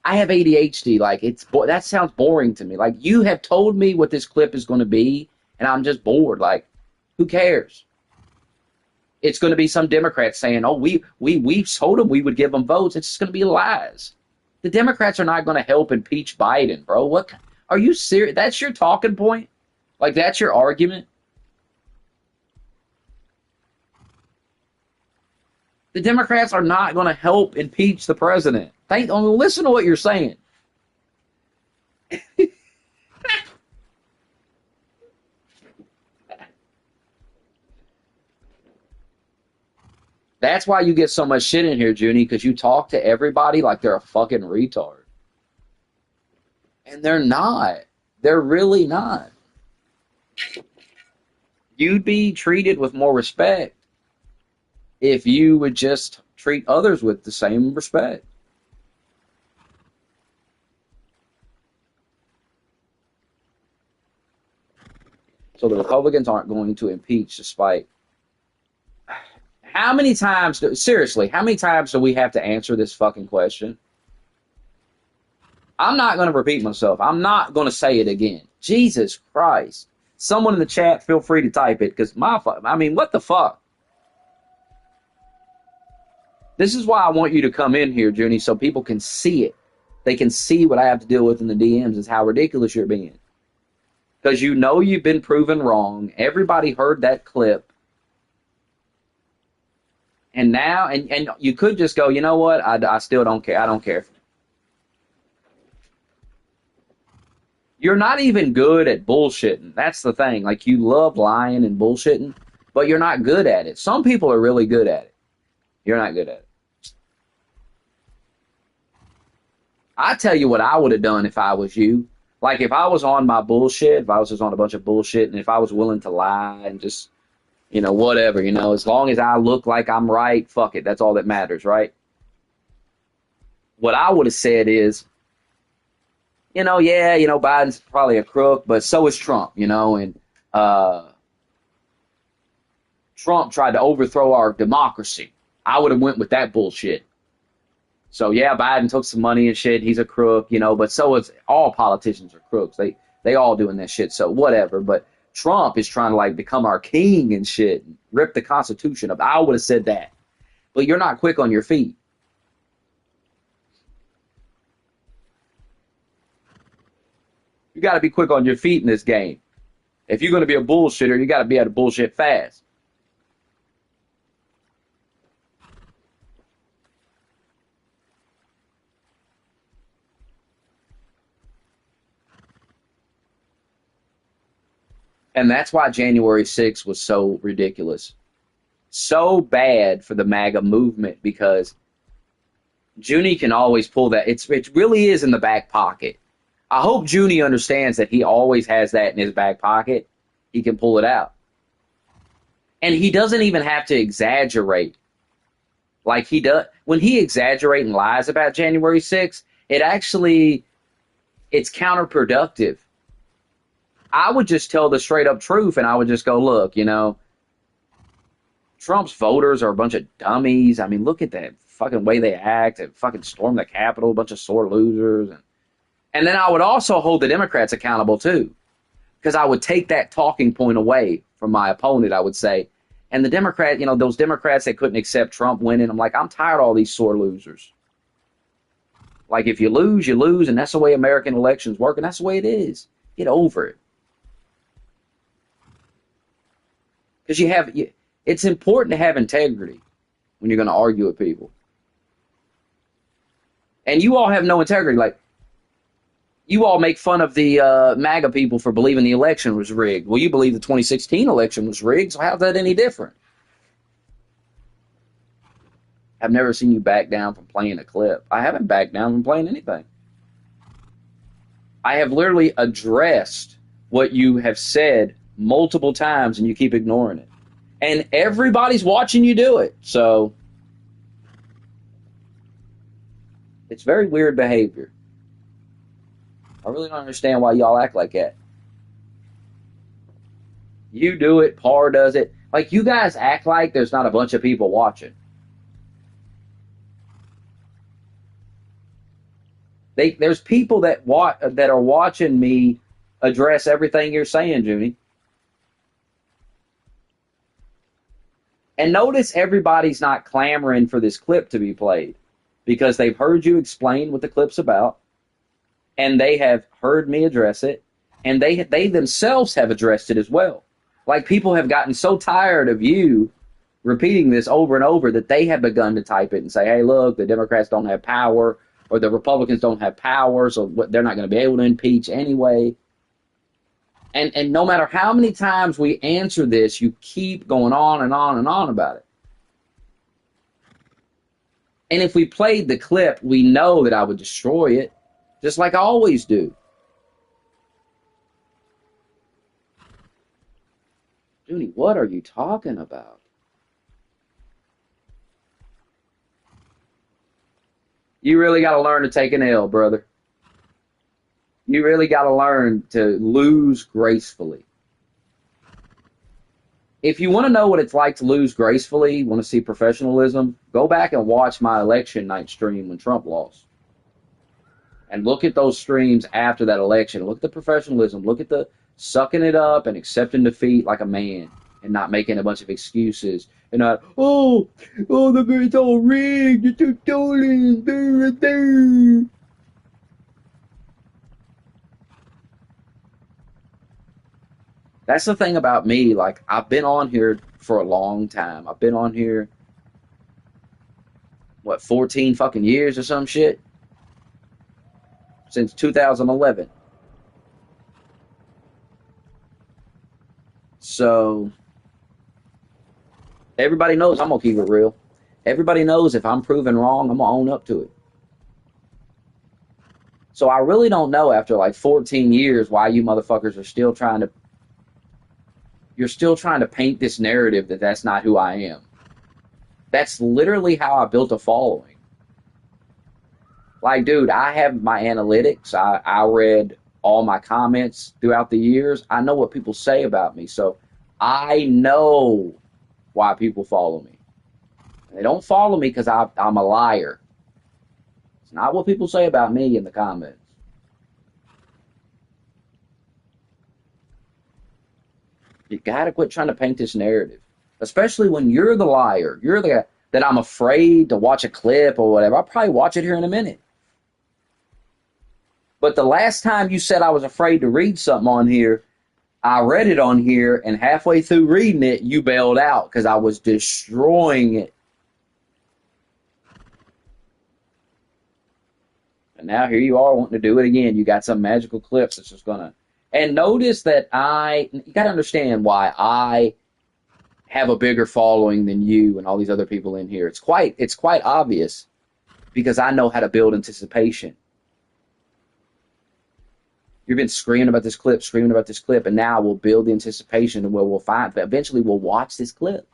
A: I have ADHD. Like, that sounds boring to me. Like, you have told me what this clip is going to be, and I'm just bored. Like, who cares? It's going to be some Democrats saying, oh, we told them we would give them votes. It's just going to be lies. The Democrats are not going to help impeach Biden, bro. What? Are you serious? That's your talking point? Like, that's your argument? The Democrats are not going to help impeach the president. Listen to what you're saying. That's why you get so much shit in here, Junie, because you talk to everybody like they're a fucking retard. And they're not. They're really not. You'd be treated with more respect if you would just treat others with the same respect. So the Republicans aren't going to impeach despite... How many times do we have to answer this fucking question? I'm not going to repeat myself. I'm not going to say it again. Jesus Christ. Someone in the chat, feel free to type it, because what the fuck? This is why I want you to come in here, Junie, so people can see it. They can see what I have to deal with in the DMs, is how ridiculous you're being. Because you know you've been proven wrong. Everybody heard that clip. And now, and you could just go, you know what? I still don't care. I don't care. You're not even good at bullshitting. That's the thing. Like, you love lying and bullshitting, but you're not good at it. Some people are really good at it. You're not good at it. I tell you what I would have done if I was you. Like, if I was on my bullshit, if I was just on a bunch of bullshit, and if I was willing to lie and just, whatever, as long as I look like I'm right, fuck it. That's all that matters, right? What I would have said is, Biden's probably a crook, but so is Trump, and Trump tried to overthrow our democracy. I would have went with that bullshit. So yeah, Biden took some money and shit. He's a crook, but so is all politicians are crooks. They all doing that shit. So whatever. But Trump is trying to become our king and shit, and rip the Constitution up. I would have said that. But you're not quick on your feet. You got to be quick on your feet in this game. If you're going to be a bullshitter, you got to be able to bullshit fast. And that's why January 6th was so ridiculous. So bad for the MAGA movement, because Junie can always pull that. It really is in the back pocket. I hope Junie understands that he always has that in his back pocket. He can pull it out. And he doesn't even have to exaggerate like he does. When he exaggerates and lies about January 6th, it's counterproductive. I would just tell the straight up truth, and I would just go, look, Trump's voters are a bunch of dummies. I mean, look at that fucking way they act. They fucking storm the Capitol, a bunch of sore losers. And then I would also hold the Democrats accountable too, because I would take that talking point away from my opponent, I would say. And the Democrat, those Democrats that couldn't accept Trump winning, I'm like, I'm tired of all these sore losers. Like, if you lose, you lose, and that's the way American elections work, and that's the way it is. Get over it. Because it's important to have integrity when you're going to argue with people. And you all have no integrity. Like, you all make fun of the MAGA people for believing the election was rigged. Well, you believe the 2016 election was rigged, so how's that any different? I've never seen you back down from playing a clip. I haven't backed down from playing anything. I have literally addressed what you have said multiple times, and you keep ignoring it. And everybody's watching you do it. So it's very weird behavior. I really don't understand why y'all act like that. You do it, Parr does it. Like, you guys act like there's not a bunch of people watching. There's people that are watching me address everything you're saying, Junie. And notice everybody's not clamoring for this clip to be played, because they've heard you explain what the clip's about, and they have heard me address it, and they themselves have addressed it as well. Like, people have gotten so tired of you repeating this over and over that they have begun to type it and say, hey, look, the Democrats don't have power, or the Republicans don't have power, so they're not going to be able to impeach anyway. And no matter how many times we answer this, you keep going on and on and on about it. And if we played the clip, we know that I would destroy it, just like I always do. Junie, what are you talking about? You really got to learn to take an L, brother. You really got to learn to lose gracefully. If you want to know what it's like to lose gracefully, want to see professionalism, go back and watch my election night stream when Trump lost. And look at those streams after that election. Look at the professionalism. Look at the sucking it up and accepting defeat like a man and not making a bunch of excuses. And not, it's all rigged. It's all stolen. That's the thing about me. Like, I've been on here for a long time. I've been on here, 14 fucking years or some shit? Since 2011. So everybody knows I'm gonna keep it real. Everybody knows if I'm proven wrong, I'm gonna own up to it. So I really don't know after like 14 years why you motherfuckers are still trying to paint this narrative that that's not who I am. That's literally how I built a following. Like, dude, I have my analytics. I read all my comments throughout the years. I know what people say about me. So I know why people follow me. They don't follow me because I'm a liar. It's not what people say about me in the comments. You gotta quit trying to paint this narrative. Especially when you're the liar. You're the guy that I'm afraid to watch a clip or whatever. I'll probably watch it here in a minute. But the last time you said I was afraid to read something on here, I read it on here, and halfway through reading it, you bailed out because I was destroying it. And now here you are wanting to do it again. You got some magical clips that's just going to... And notice that you got to understand why I have a bigger following than you and all these other people in here. It's quite obvious because I know how to build anticipation. You've been screaming about this clip, and now we'll build the anticipation and where we'll find, but eventually we'll watch this clip.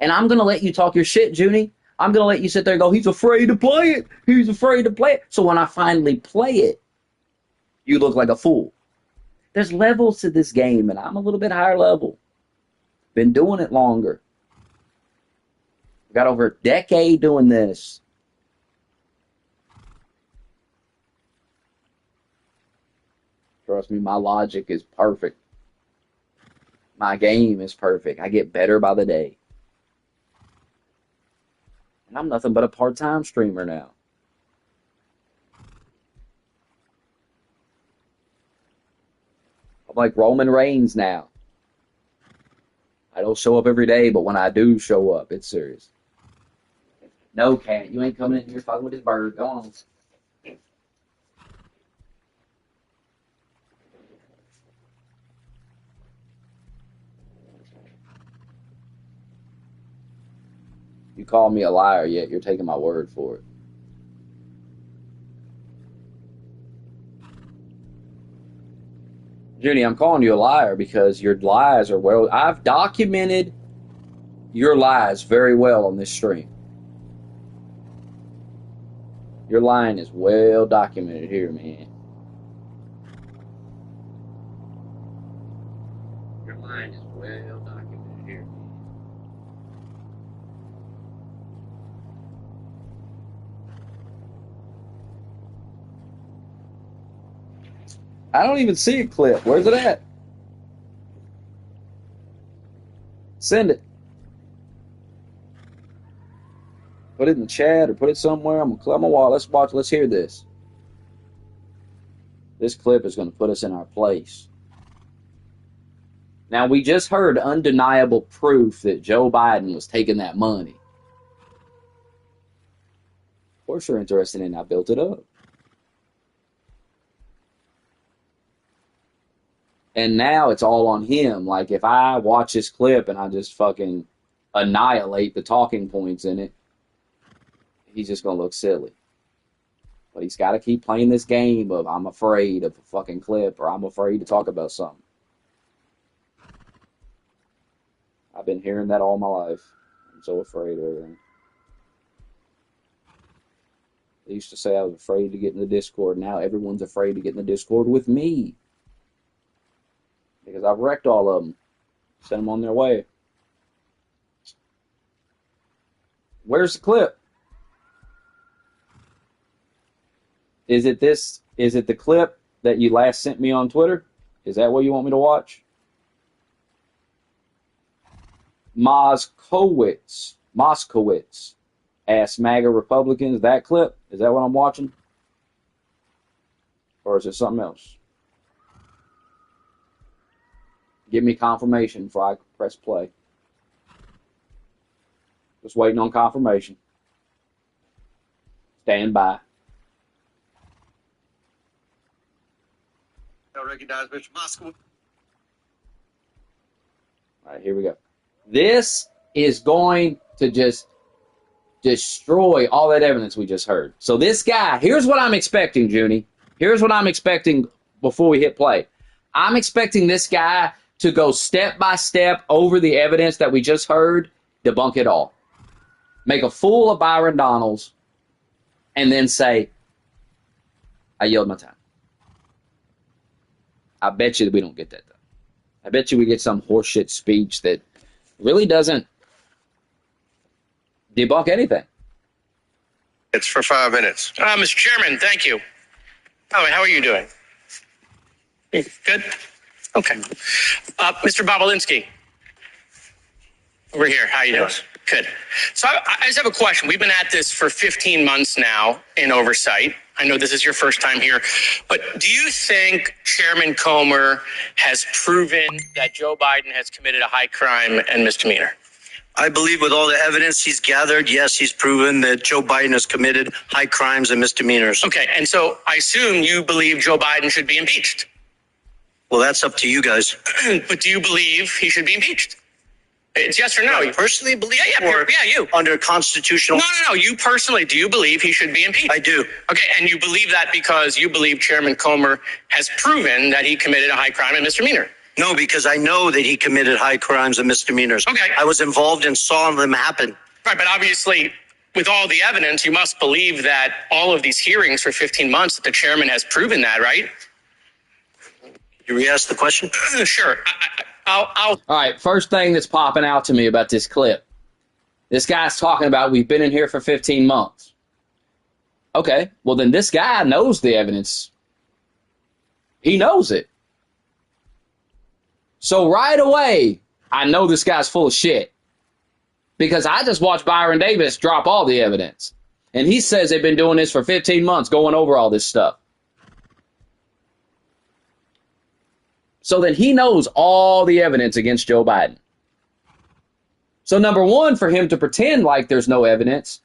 A: And I'm going to let you talk your shit, Junie. I'm going to let you sit there and go, he's afraid to play it. He's afraid to play it. So when I finally play it, you look like a fool. There's levels to this game, and I'm a little bit higher level. Been doing it longer. Got over a decade doing this. Trust me, my logic is perfect. My game is perfect. I get better by the day. And I'm nothing but a part-time streamer now. I'm like Roman Reigns now. I don't show up every day, but when I do show up, it's serious. No, Cat, you ain't coming in here fucking with this bird. Go on. You call me a liar, yet you're taking my word for it. Junie, I'm calling you a liar because your lies are well... I've documented your lies very well on this stream. Your lying is well documented here, man. Your lying is well documented here, man. I don't even see a clip. Where's it at? Send it. Put it in the chat or put it somewhere. I'm gonna watch. Let's hear this. This clip is gonna put us in our place. Now we just heard undeniable proof that Joe Biden was taking that money. Of course you're interested in it. I built it up. And now it's all on him. Like, if I watch this clip and I just fucking annihilate the talking points in it, he's just going to look silly. But he's got to keep playing this game of I'm afraid of a fucking clip or I'm afraid to talk about something. I've been hearing that all my life. I'm so afraid of everything. They used to say I was afraid to get in the Discord. Now everyone's afraid to get in the Discord with me. Because I've wrecked all of them. Sent them on their way. Where's the clip? Is it the clip that you last sent me on Twitter? Is that what you want me to watch? Moskowitz asked MAGA Republicans, that clip? Is that what I'm watching? Or is it something else? Give me confirmation before I press play. Just waiting on confirmation. Stand by.
D: I recognize Mr. Moskowitz.
A: All right, here we go. This is going to just destroy all that evidence we just heard. So this guy, here's what I'm expecting, Junie. Here's what I'm expecting before we hit play. I'm expecting this guy to go step by step over the evidence that we just heard, debunk it all. Make a fool of Byron Donalds, and then say, I yield my time. I bet you that we don't get that, though. I bet you we get some horseshit speech that really doesn't debunk anything.
E: It's for 5 minutes.
G: Mr. Chairman, thank you. Oh, how are you doing? Good? Okay. Mr. Bobulinski. Over here. How you doing? Good. So I just have a question. We've been at this for 15 months now in oversight. I know this is your first time here, but do you think Chairman Comer has proven that Joe Biden has committed a high crime and misdemeanor?
D: I believe with all the evidence he's gathered, yes, he's proven that Joe Biden has committed high crimes and misdemeanors.
G: Okay, and so I assume you believe Joe Biden should be impeached.
D: Well, that's up to you guys.
G: But do you believe he should be impeached? It's yes or no.
D: I personally believe
G: you.
D: Under constitutional...
G: No. You personally, do you believe he should be impeached?
D: I do.
G: Okay, and you believe that because you believe Chairman Comer has proven that he committed a high crime and misdemeanor?
D: No, because I know that he committed high crimes and misdemeanors.
G: Okay.
D: I was involved and saw them happen.
G: Right, but obviously, with all the evidence, you must believe that all of these hearings for 15 months, that the chairman has proven that, right?
D: You re-ask the question?
G: Sure. I'll
A: All right, first thing that's popping out to me about this clip. This guy's talking about we've been in here for 15 months. Okay, well then this guy knows the evidence. He knows it. So right away, I know this guy's full of shit. Because I just watched Byron Davis drop all the evidence. And he says they've been doing this for 15 months, going over all this stuff. So then he knows all the evidence against Joe Biden. So number one, for him to pretend like there's no evidence,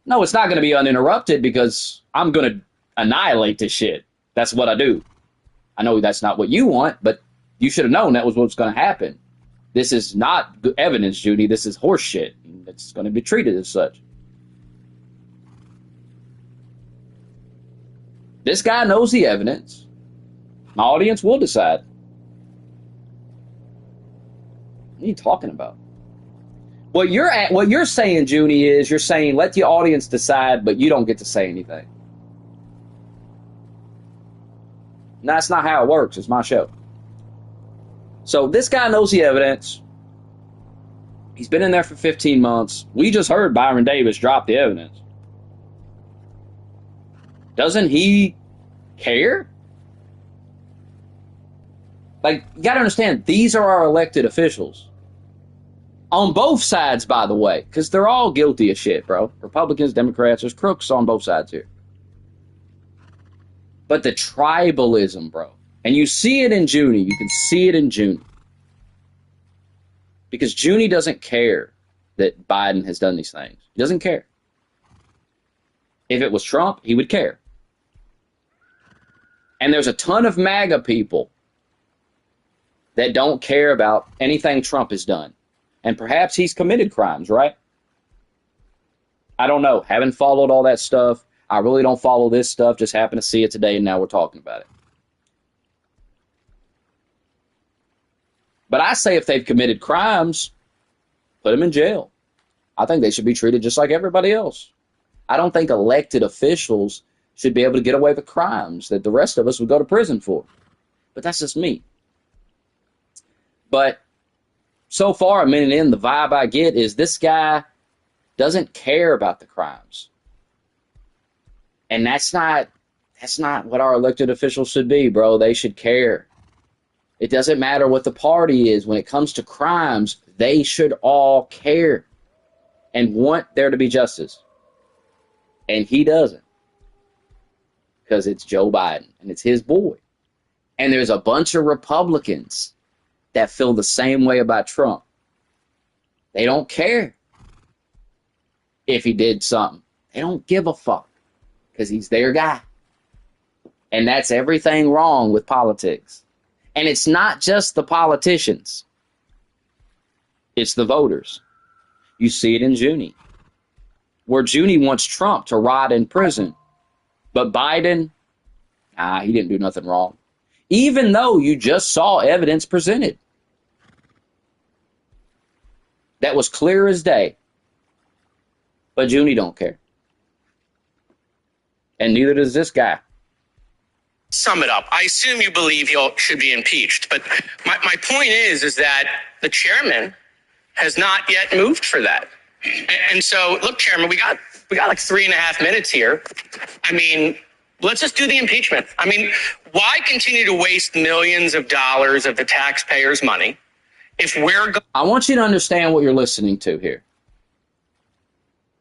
A: no, it's not going to be uninterrupted because I'm going to annihilate this shit. That's what I do. I know that's not what you want, but you should have known that was what's going to happen. This is not evidence, Judy. This is horse shit. It's going to be treated as such. This guy knows the evidence. My audience will decide. What are you talking about? What you're saying, Junie, is you're saying let the audience decide, but you don't get to say anything. And that's not how it works. It's my show. So this guy knows the evidence. He's been in there for 15 months. We just heard Byron Davis drop the evidence. Doesn't he care? Like, you got to understand, these are our elected officials. On both sides, by the way, because they're all guilty of shit, bro. Republicans, Democrats, there's crooks on both sides here. But the tribalism, bro. And you see it in Junie. You can see it in Junie. Because Junie doesn't care that Biden has done these things. He doesn't care. If it was Trump, he would care. And there's a ton of MAGA people that don't care about anything Trump has done. And perhaps he's committed crimes, right? I don't know. Haven't followed all that stuff. I really don't follow this stuff. Just happened to see it today, and now we're talking about it. But I say if they've committed crimes, put them in jail. I think they should be treated just like everybody else. I don't think elected officials should be able to get away with crimes that the rest of us would go to prison for. But that's just me. But so far, a minute in, the vibe I get is this guy doesn't care about the crimes. And that's not what our elected officials should be, bro. They should care. It doesn't matter what the party is. When it comes to crimes, they should all care and want there to be justice. And he doesn't. Because it's Joe Biden and it's his boy. And there's a bunch of Republicans that feel the same way about Trump. They don't care if he did something. They don't give a fuck because he's their guy. And that's everything wrong with politics. And it's not just the politicians. It's the voters. You see it in Junie, where Junie wants Trump to rot in prison. But Biden, he didn't do nothing wrong. Even though you just saw evidence presented that was clear as day. But Junie don't care. And neither does this guy.
G: Sum it up. I assume you believe he should be impeached. But my point is that the chairman has not yet moved for that. And so, look, Chairman, we got like 3.5 minutes here. I mean, let's just do the impeachment. I mean, why continue to waste millions of dollars of the taxpayers' money if we're going?
A: I want you to understand what you're listening to here.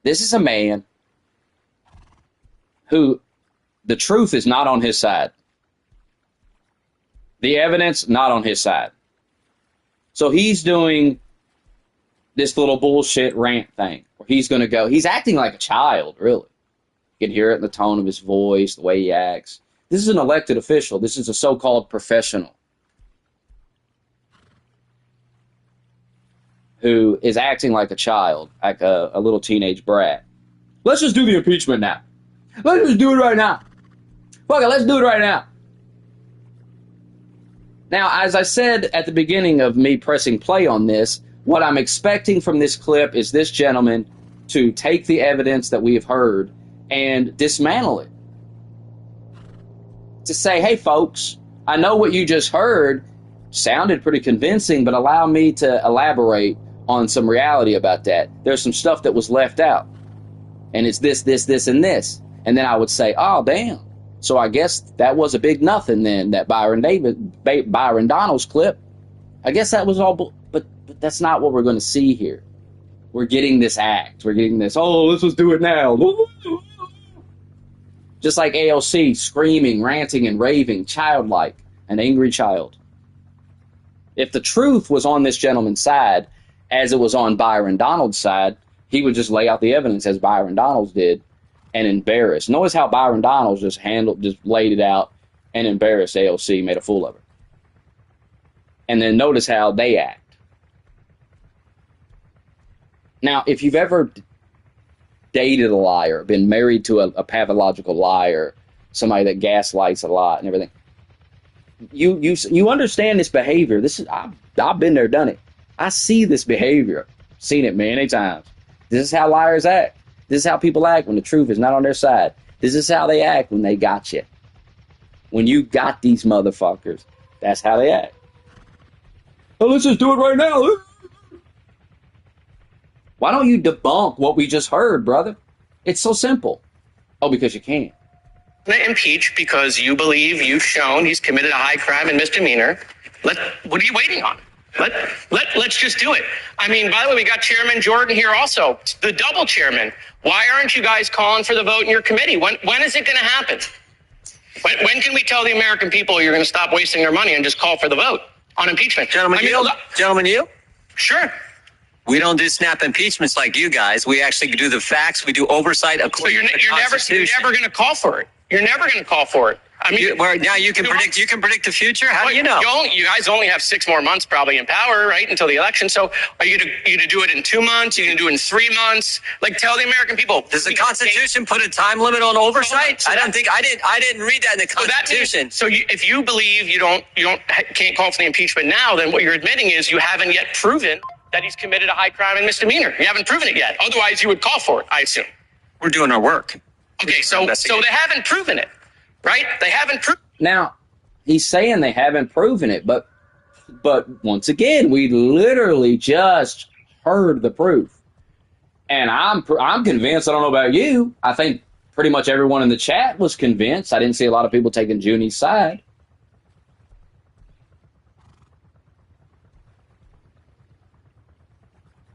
A: This is a man who the truth is not on his side. The evidence not on his side. So he's doing this little bullshit rant thing where he's going to go. He's acting like a child, really. You can hear it in the tone of his voice, the way he acts. This is an elected official. This is a so-called professional who is acting like a child, like a little teenage brat. Let's just do the impeachment now. Let's just do it right now. Fuck it, let's do it right now. Now, as I said at the beginning of me pressing play on this, what I'm expecting from this clip is this gentleman to take the evidence that we have heard and dismantle it. To say, hey, folks, I know what you just heard sounded pretty convincing, but allow me to elaborate on some reality about that. There's some stuff that was left out. And it's this, and this. And then I would say, oh, damn. So I guess that was a big nothing then, that Byron Donalds clip. I guess that was all, but that's not what we're going to see here. We're getting this act. We're getting this, oh, let's just do it now. Just like AOC screaming, ranting, and raving, childlike, an angry child. If the truth was on this gentleman's side, as it was on Byron Donalds' side, he would just lay out the evidence as Byron Donalds did and embarrass. Notice how Byron Donalds just laid it out and embarrassed AOC, made a fool of her. And then notice how they act. Now, if you've ever dated a liar, been married to a pathological liar, somebody that gaslights a lot and everything, you understand this behavior. I've been there, done it. I see this behavior, seen it many times. This is how liars act. This is how people act when the truth is not on their side. This is how they act when they got you. When you got these motherfuckers, that's how they act. Oh, let's just do it right now. Why don't you debunk what we just heard, brother? It's so simple. Oh, because you can't.
G: Impeach because you believe you've shown he's committed a high crime and misdemeanor. What are you waiting on? Let's just do it. I mean, by the way, we got Chairman Jordan here also, the double chairman. Why aren't you guys calling for the vote in your committee? When is it going to happen? When can we tell the American people you're going to stop wasting their money and just call for the vote on impeachment?
H: Gentlemen, you?
G: Sure.
H: We don't do snap impeachments like you guys. We actually do the facts. We do oversight of
G: so you're never going to call for it. You're never going to call for it. I mean,
H: now you can predict. You can predict the future. How do you know?
G: You guys only have 6 more months probably in power, right, until the election. So, are you to do it in 2 months? Are you going to do it in 3 months? Like, tell the American people.
H: Does the Constitution put a time limit on oversight? I didn't read that in the Constitution.
G: If you believe you can't call for the impeachment now, then what you're admitting is you haven't yet proven that he's committed a high crime and misdemeanor. You haven't proven it yet. Otherwise, you would call for it, I assume.
H: We're doing our work.
G: Okay, so they haven't proven it, right? They haven't proven.
A: Now, he's saying they haven't proven it, but once again, we literally just heard the proof, and I'm convinced. I don't know about you. I think pretty much everyone in the chat was convinced. I didn't see a lot of people taking Junie's side.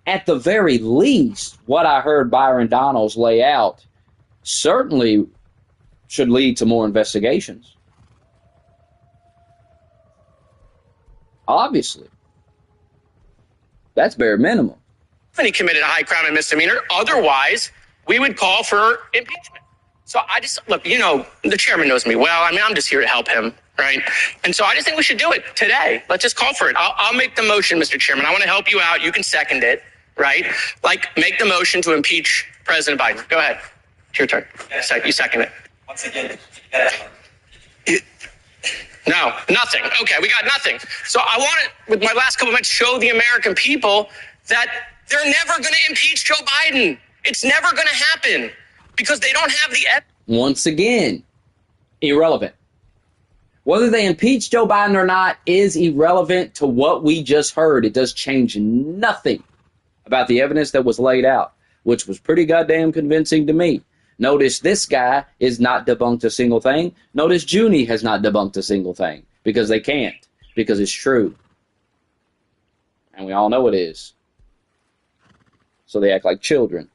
A: At the very least, what I heard Byron Donalds lay out certainly should lead to more investigations. Obviously. That's bare minimum.
G: He committed a high crime and misdemeanor. Otherwise, we would call for impeachment. So I just, look, you know, the chairman knows me well. I mean, I'm just here to help him, right? And so I just think we should do it today. Let's just call for it. I'll make the motion, Mr. Chairman. I want to help you out. You can second it, right? Like, make the motion to impeach President Biden. Go ahead. It's your turn. You second it.
H: Once again,
G: No, nothing. Okay, we got nothing. So I want to, with my last couple of minutes, show the American people that they're never going to impeach Joe Biden. It's never going to happen because they don't have the evidence.
A: Once again, irrelevant. Whether they impeach Joe Biden or not is irrelevant to what we just heard. It does change nothing about the evidence that was laid out, which was pretty goddamn convincing to me. Notice this guy is not debunked a single thing. Notice Junie has not debunked a single thing because they can't, because it's true. And we all know it is. So they act like children.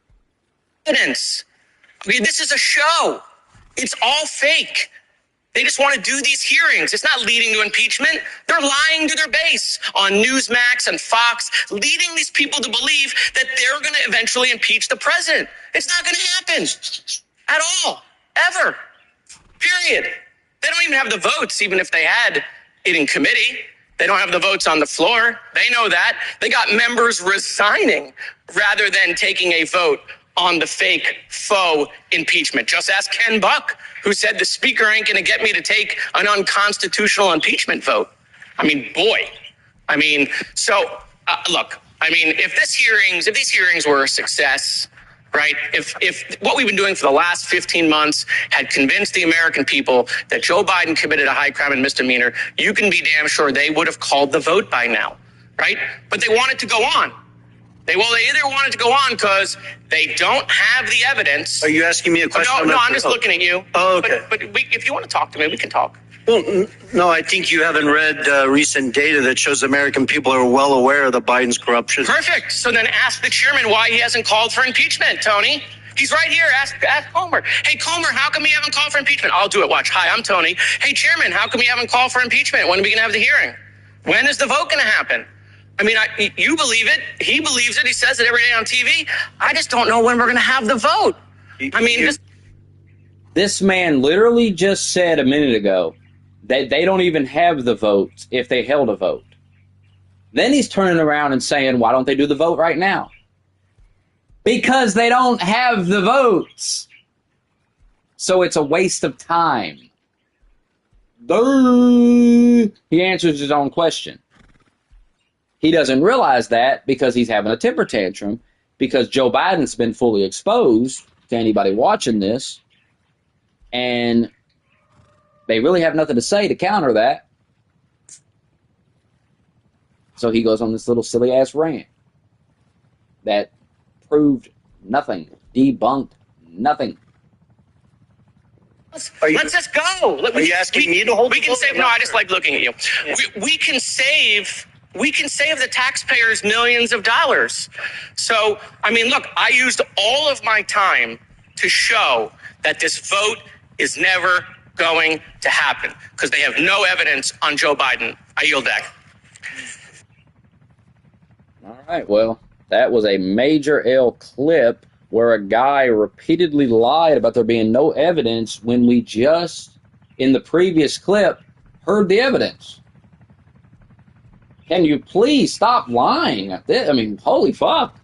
G: Evidence. I mean, this is a show. It's all fake. They just want to do these hearings. It's not leading to impeachment. They're lying to their base on Newsmax and Fox, leading these people to believe that they're going to eventually impeach the president. It's not going to happen at all, ever, period. They don't even have the votes, even if they had it in committee. They don't have the votes on the floor. They know that. They got members resigning rather than taking a vote on the fake faux impeachment. Just ask Ken Buck, who said the speaker ain't going to get me to take an unconstitutional impeachment vote. I mean, boy. I mean, so look, I mean, if these hearings were a success, right? If what we've been doing for the last 15 months had convinced the American people that Joe Biden committed a high crime and misdemeanor, you can be damn sure they would have called the vote by now, right? But they want it to go on. They either want it to go on because they don't have the evidence.
D: Are you asking me a question?
G: No, I'm just looking at you.
D: Oh, okay.
G: But if you want to talk to me, we can talk.
D: Well, no, I think you haven't read recent data that shows American people are well aware of the Biden's corruption.
G: Perfect. So then ask the chairman why he hasn't called for impeachment, Tony. He's right here. Ask Comer. Hey, Comer, how come we haven't called for impeachment? I'll do it. Watch. Hi, I'm Tony. Hey, chairman, how come we haven't called for impeachment? When are we going to have the hearing? When is the vote going to happen? I mean, you believe it. He believes it. He says it every day on TV. I just don't know when we're going to have the vote. I mean,
A: This man literally just said a minute ago that they don't even have the votes if they held a vote. Then he's turning around and saying, why don't they do the vote right now? Because they don't have the votes. So it's a waste of time. He answers his own question. He doesn't realize that because he's having a temper tantrum because Joe Biden's been fully exposed to anybody watching this. And they really have nothing to say to counter that. So he goes on this little silly-ass rant that proved nothing, debunked nothing.
G: Let's just go.
D: Are you asking me to hold
G: We
D: the
G: can
D: vote?
G: save. No, I just like looking at you.
D: Yeah.
G: We can save. We can save the taxpayers millions of dollars. So, I mean, look, I used all of my time to show that this vote is never going to happen because they have no evidence on Joe Biden. I yield back.
A: All right, well, that was a major L clip where a guy repeatedly lied about there being no evidence when we just, in the previous clip, heard the evidence. Can you please stop lying at this? I mean, holy fuck.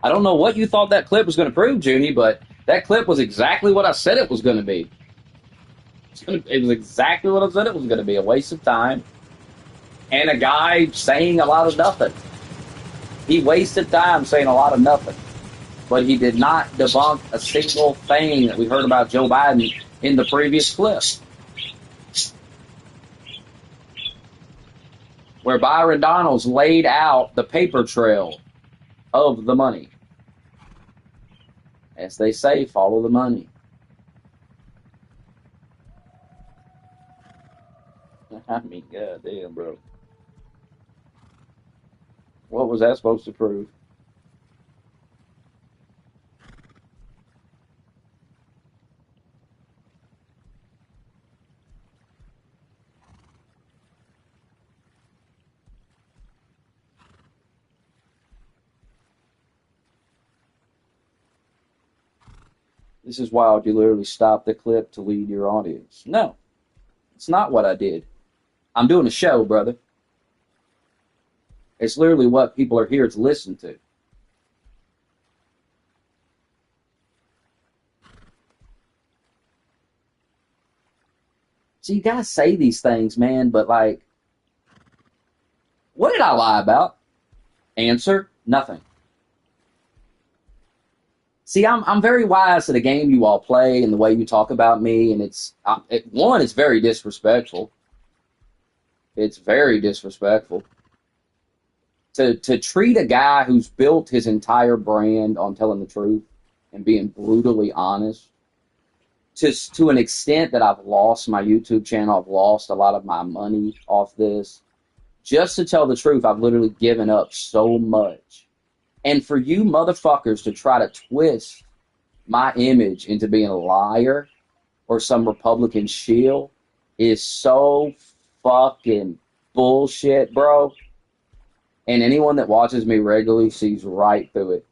A: I don't know what you thought that clip was going to prove, Junie, but that clip was exactly what I said it was going to be. It was exactly what I said it was going to be. A waste of time. And a guy saying a lot of nothing. He wasted time saying a lot of nothing. But he did not debunk a single thing that we heard about Joe Biden in the previous clip. Where Byron Donalds laid out the paper trail of the money. As they say, follow the money. I mean, goddamn, bro. What was that supposed to prove? This is wild. You literally stopped the clip to lead your audience. No, it's not what I did. I'm doing a show, brother. It's literally what people are here to listen to. So you guys say these things, man, but like, what did I lie about? Answer, nothing. See, I'm very wise to the game you all play and the way you talk about me, and it's very disrespectful. It's very disrespectful. To treat a guy who's built his entire brand on telling the truth and being brutally honest, to an extent that I've lost my YouTube channel, I've lost a lot of my money off this. Just to tell the truth, I've literally given up so much. And for you motherfuckers to try to twist my image into being a liar or some Republican shill is so fucking bullshit, bro. And anyone that watches me regularly sees right through it.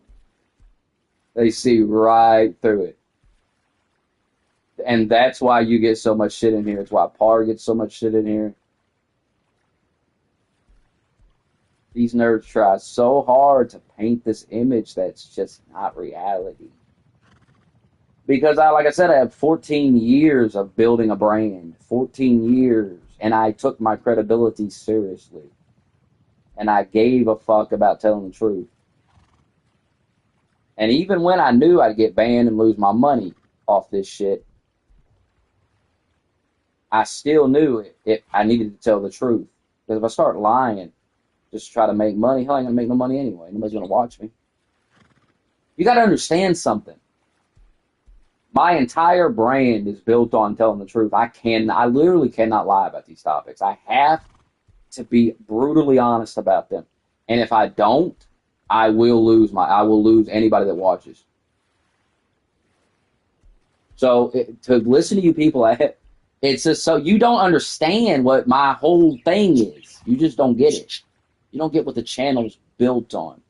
A: They see right through it. And that's why you get so much shit in here. It's why Par gets so much shit in here. These nerds try so hard to paint this image that's just not reality. Because, like I said, I have 14 years of building a brand. 14 years. And I took my credibility seriously. And I gave a fuck about telling the truth. And even when I knew I'd get banned and lose my money off this shit, I still knew I needed to tell the truth. Because if I start lying, just to try to make money, hell, I ain't going to make no money anyway. Nobody's going to watch me. You got to understand something. My entire brand is built on telling the truth. I literally cannot lie about these topics. I have to be brutally honest about them. And if I don't, I will lose anybody that watches. So to listen to you people, it's just so you don't understand what my whole thing is. You just don't get it. You don't get what the channel's built on.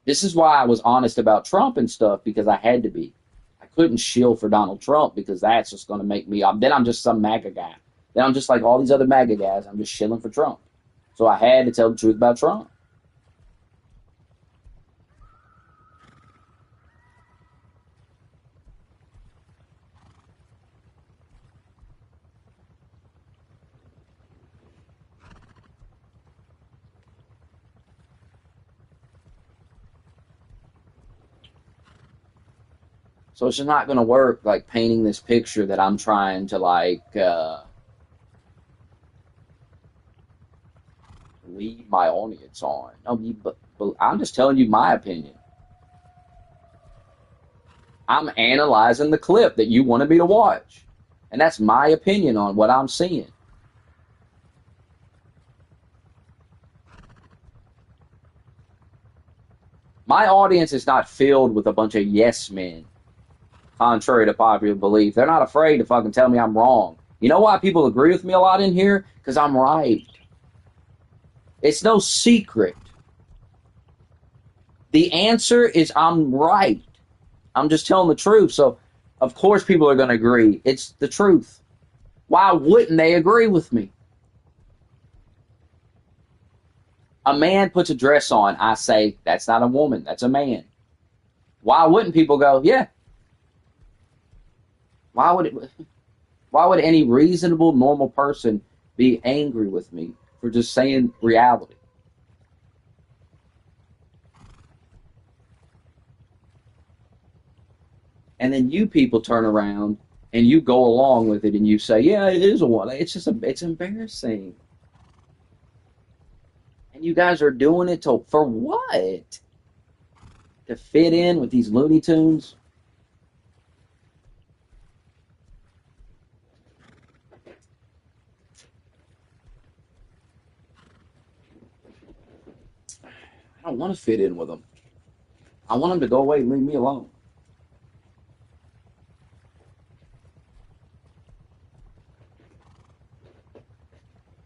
A: This is why I was honest about Trump and stuff, because I had to be. I couldn't shill for Donald Trump because that's just going to make me, then I'm just some MAGA guy. Then I'm just like all these other MAGA guys. I'm just shilling for Trump. So I had to tell the truth about Trump. So it's just not going to work, like, painting this picture that I'm trying to, like, lead my audience on. No, but I'm just telling you my opinion. I'm analyzing the clip that you wanted me to watch. And that's my opinion on what I'm seeing. My audience is not filled with a bunch of yes men. Contrary to popular belief, they're not afraid to fucking tell me I'm wrong. You know why people agree with me a lot in here? Because I'm right. It's no secret. The answer is I'm right. I'm just telling the truth. So, of course, people are going to agree. It's the truth. Why wouldn't they agree with me? A man puts a dress on. I say, that's not a woman. That's a man. Why wouldn't people go, yeah? Why would any reasonable, normal person be angry with me for just saying reality? And then you people turn around and you go along with it and you say, yeah, it is a woman. It's embarrassing. And you guys are doing it for what? To fit in with these Looney Tunes? I don't want to fit in with them. I want them to go away and leave me alone.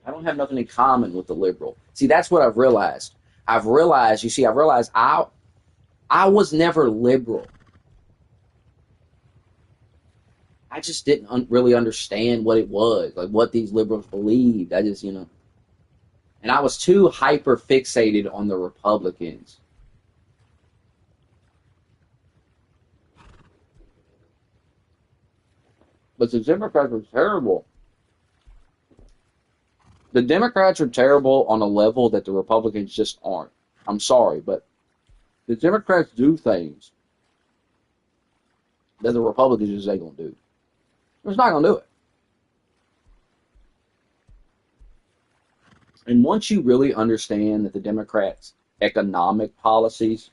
A: I don't have nothing in common with the liberal. See, that's what I've realized. I've realized I was never liberal. I just didn't really understand what it was, like what these liberals believed. I just, and I was too hyper fixated on the Republicans. But the Democrats are terrible. The Democrats are terrible on a level that the Republicans just aren't. I'm sorry, but the Democrats do things that the Republicans just ain't gonna do. They're just not gonna do it. And once you really understand that the Democrats' economic policies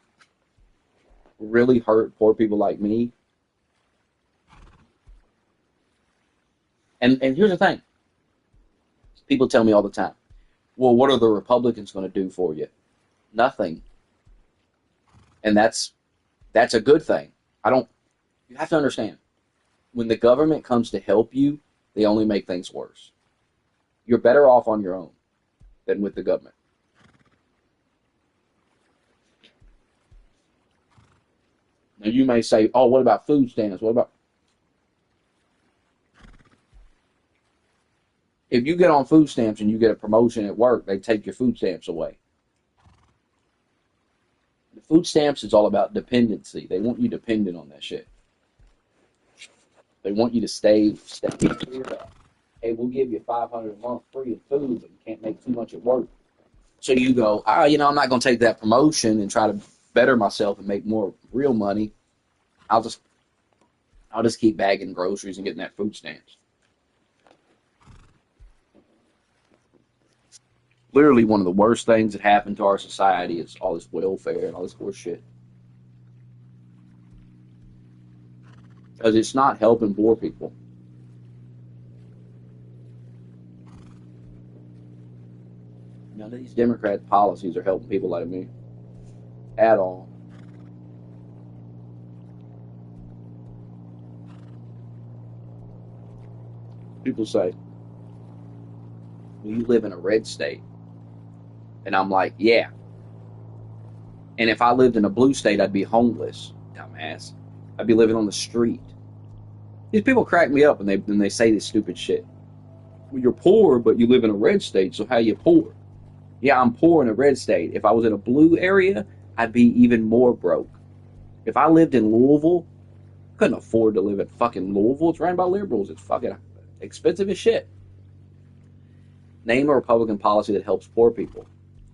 A: really hurt poor people like me, and here's the thing. People tell me all the time, well, what are the Republicans going to do for you? Nothing. And that's a good thing. You have to understand, when the government comes to help you, they only make things worse. You're better off on your own than with the government. Now you may say, oh, what about food stamps? What about... If you get on food stamps and you get a promotion at work, they take your food stamps away. The food stamps is all about dependency. They want you dependent on that shit. They want you to stay here. Hey, we'll give you $500 a month free of food, but you can't make too much at work. So you go, I'm not going to take that promotion and try to better myself and make more real money. I'll just keep bagging groceries and getting that food stamps. Literally one of the worst things that happened to our society is all this welfare and all this horse shit. Because it's not helping poor people. None of these Democrat policies are helping people like me. At all. People say, well, you live in a red state. And I'm like, yeah. And if I lived in a blue state, I'd be homeless, dumbass. I'd be living on the street. These people crack me up when they say this stupid shit. Well, you're poor, but you live in a red state, so how you poor? Yeah, I'm poor in a red state. If I was in a blue area, I'd be even more broke. If I lived in Louisville, I couldn't afford to live in fucking Louisville. It's ran by liberals. It's fucking expensive as shit. Name a Republican policy that helps poor people.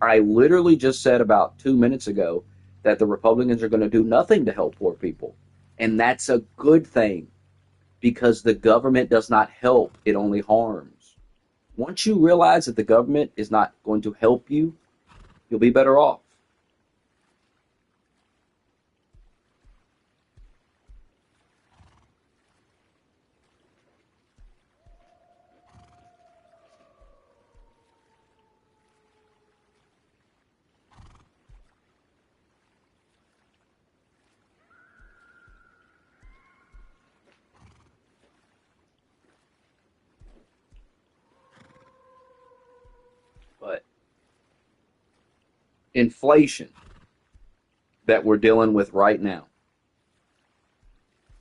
A: I literally just said about 2 minutes ago that the Republicans are going to do nothing to help poor people. And that's a good thing, because the government does not help. It only harms. Once you realize that the government is not going to help you, you'll be better off. But inflation that we're dealing with right now,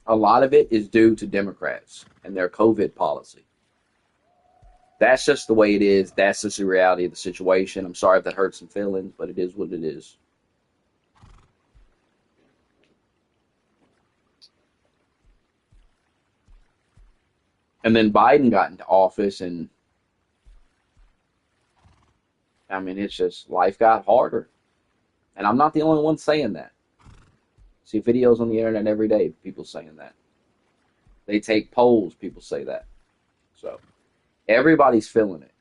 A: a lot of it is due to Democrats and their COVID policy. That's just the way it is. That's just the reality of the situation. I'm sorry if that hurts some feelings, but it is what it is. And then Biden got into office, and I mean, it's just life got harder. And I'm not the only one saying that. See videos on the internet every day, people saying that. They take polls, people say that. So everybody's feeling it.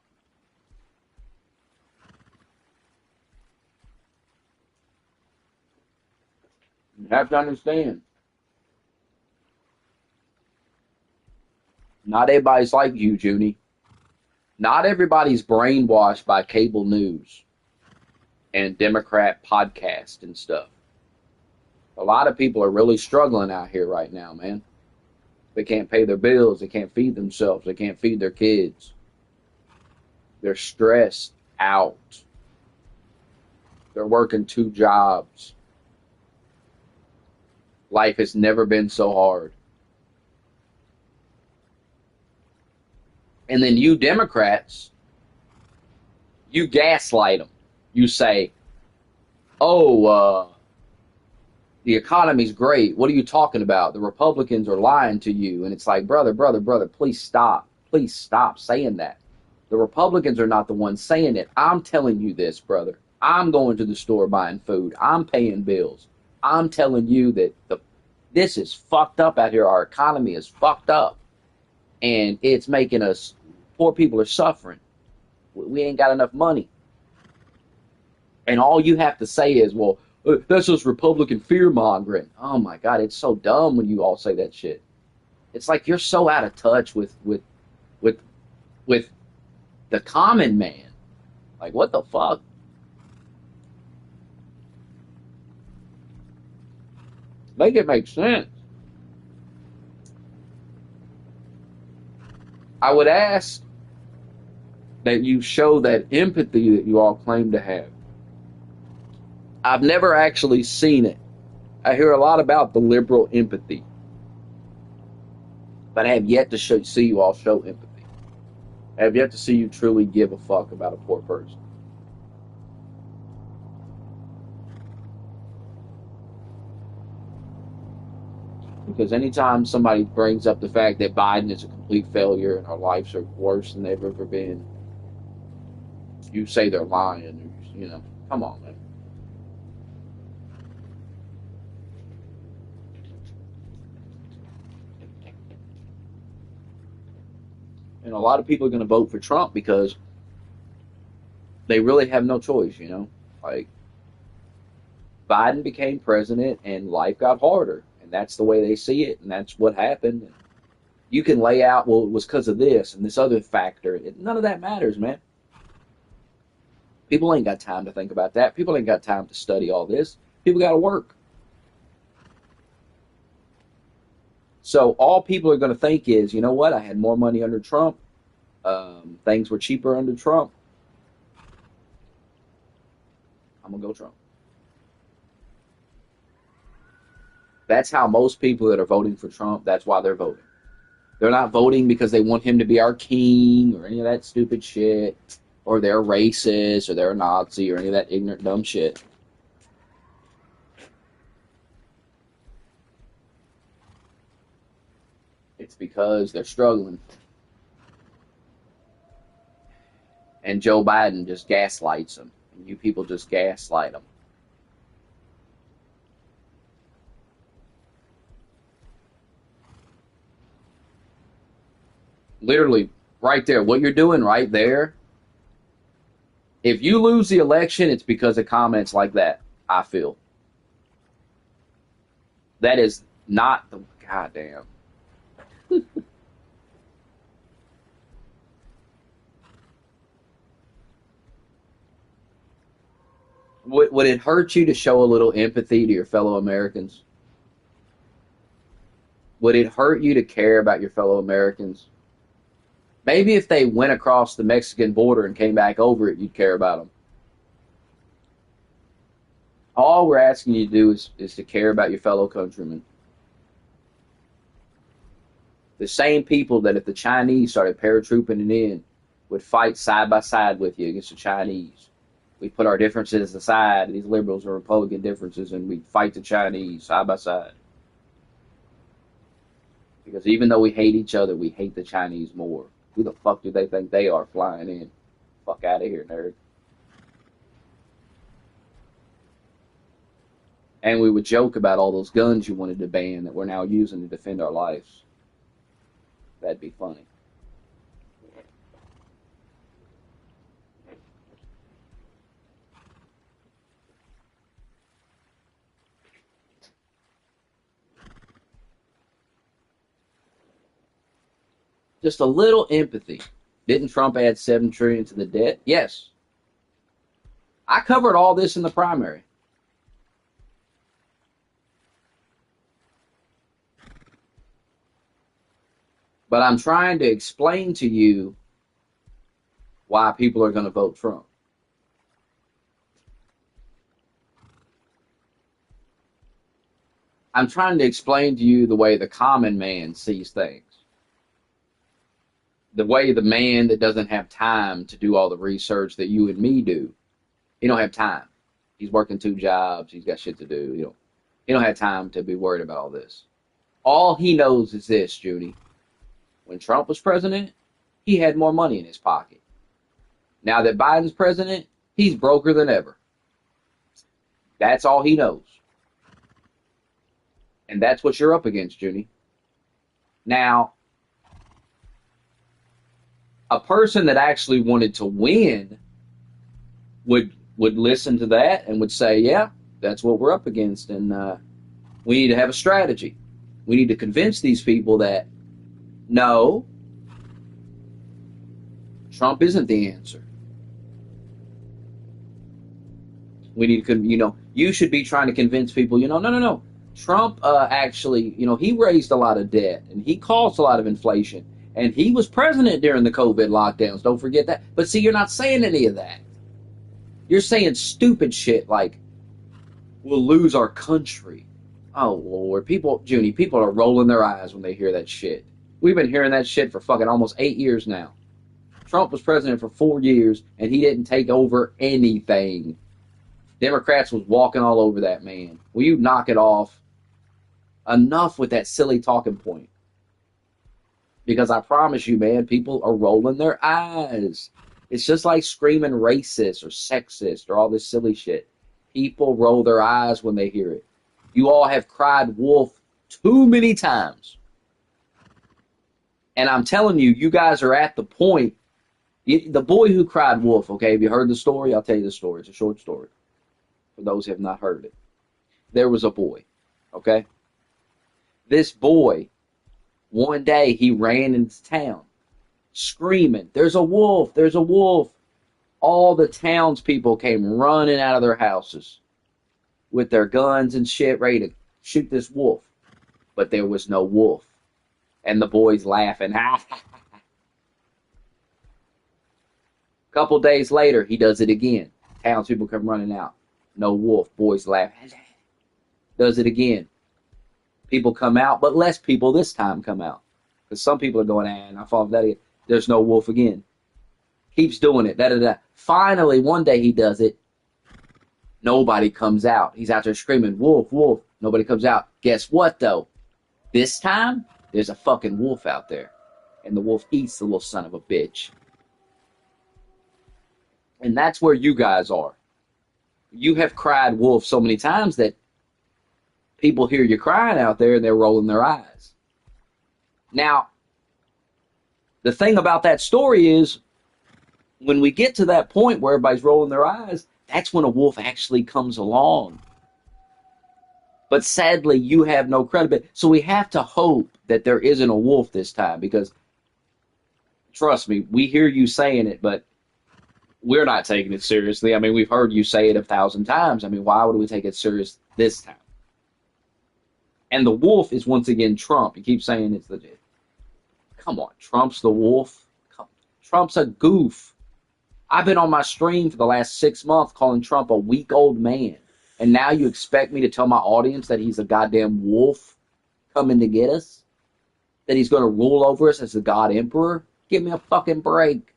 A: You have to understand. Not everybody's like you, Junie. Not everybody's brainwashed by cable news and Democrat podcasts and stuff. A lot of people are really struggling out here right now, man. They can't pay their bills. They can't feed themselves. They can't feed their kids. They're stressed out. They're working 2 jobs. Life has never been so hard. And then you Democrats, you gaslight them. You say, oh, the economy's great. What are you talking about? The Republicans are lying to you. And it's like, brother, please stop. Please stop saying that. The Republicans are not the ones saying it. I'm telling you this, brother. I'm going to the store buying food. I'm paying bills. I'm telling you that this is fucked up out here. Our economy is fucked up. And it's making us, poor people are suffering. We ain't got enough money. And all you have to say is, well, that's just Republican fear-mongering. Oh, my God, it's so dumb when you all say that shit. It's like you're so out of touch with the common man. Like, what the fuck? Make it make sense. I would ask that you show that empathy that you all claim to have. I've never actually seen it. I hear a lot about the liberal empathy, but I have yet to see you all show empathy. I have yet to see you truly give a fuck about a poor person. Because anytime somebody brings up the fact that Biden is a complete failure and our lives are worse than they've ever been, you say they're lying. You know, come on, man. And a lot of people are going to vote for Trump because they really have no choice, you know. Like, Biden became president and life got harder. And that's the way they see it. And that's what happened. And you can lay out, well, it was because of this and this other factor. None of that matters, man. People ain't got time to think about that. People ain't got time to study all this. People got to work. So all people are going to think is, you know what? I had more money under Trump. Things were cheaper under Trump. I'm going to go Trump. That's how most people that are voting for Trump, that's why they're voting. They're not voting because they want him to be our king or any of that stupid shit, or they're racist or they're a Nazi or any of that ignorant, dumb shit. It's because they're struggling. And Joe Biden just gaslights them. And you people just gaslight them. Literally, right there, what you're doing right there, if you lose the election, it's because of comments like that, I feel. That is not the goddamn. Would it hurt you to show a little empathy to your fellow Americans? Would it hurt you to care about your fellow Americans? Maybe if they went across the Mexican border and came back over it, you'd care about them. All we're asking you to do is to care about your fellow countrymen. The same people that if the Chinese started paratrooping in would fight side by side with you against the Chinese. We put our differences aside, these liberals and Republican differences, and we'd fight the Chinese side by side. Because even though we hate each other, we hate the Chinese more. Who the fuck do they think they are flying in? Fuck out of here, nerd. And we would joke about all those guns you wanted to ban that we're now using to defend our lives. That'd be funny. Just a little empathy. Didn't Trump add $7 trillion to the debt? Yes. I covered all this in the primary. But I'm trying to explain to you why people are going to vote Trump. I'm trying to explain to you the way the common man sees things. The way the man that doesn't have time to do all the research that you and me do. He don't have time. He's working 2 jobs. He's got shit to do. He don't have time to be worried about all this. All he knows is this, Judy. When Trump was president, he had more money in his pocket. Now that Biden's president, he's broker than ever. That's all he knows. And that's what you're up against, Judy. Now, a person that actually wanted to win would listen to that and would say, yeah, that's what we're up against, and we need to have a strategy. We need to convince these people that, no, Trump isn't the answer. We need to, you should be trying to convince people, no. Trump actually, he raised a lot of debt, and he caused a lot of inflation, and he was president during the COVID lockdowns. Don't forget that. But see, you're not saying any of that. You're saying stupid shit like, we'll lose our country. Oh, Lord. People are rolling their eyes when they hear that shit. We've been hearing that shit for fucking almost 8 years now. Trump was president for 4 years, and he didn't take over anything. Democrats was walking all over that man. Will you knock it off? Enough with that silly talking point. Because I promise you, man, people are rolling their eyes. It's just like screaming racist or sexist or all this silly shit. People roll their eyes when they hear it. You all have cried wolf too many times. And I'm telling you, you guys are at the point. The boy who cried wolf, okay, have you heard the story? I'll tell you the story. It's a short story. For those who have not heard it. There was a boy, okay? This boy, one day he ran into town screaming, there's a wolf, there's a wolf. All the townspeople came running out of their houses with their guns and shit ready to shoot this wolf. But there was no wolf. And the boy's laughing. A couple days later, he does it again. Townspeople come running out. No wolf. Boys laugh. Does it again. People come out, but less people this time come out. Because some people are going, and I fall for that again. There's no wolf again. Keeps doing it. Finally, one day he does it. Nobody comes out. He's out there screaming, wolf, wolf. Nobody comes out. Guess what, though? This time, there's a fucking wolf out there. And the wolf eats the little son of a bitch. And that's where you guys are. You have cried wolf so many times that people hear you crying out there and they're rolling their eyes. Now, the thing about that story is, when we get to that point where everybody's rolling their eyes, that's when a wolf actually comes along. But sadly, you have no credibility. So we have to hope that there isn't a wolf this time, because trust me, we hear you saying it, but we're not taking it seriously. I mean, we've heard you say it 1,000 times. I mean, why would we take it serious this time? And the wolf is once again Trump. You keep saying it's legit. Come on, Trump's the wolf. Trump's a goof. I've been on my stream for the last 6 months calling Trump a weak old man. And now you expect me to tell my audience that he's a goddamn wolf coming to get us? That he's going to rule over us as the God Emperor? Give me a fucking break.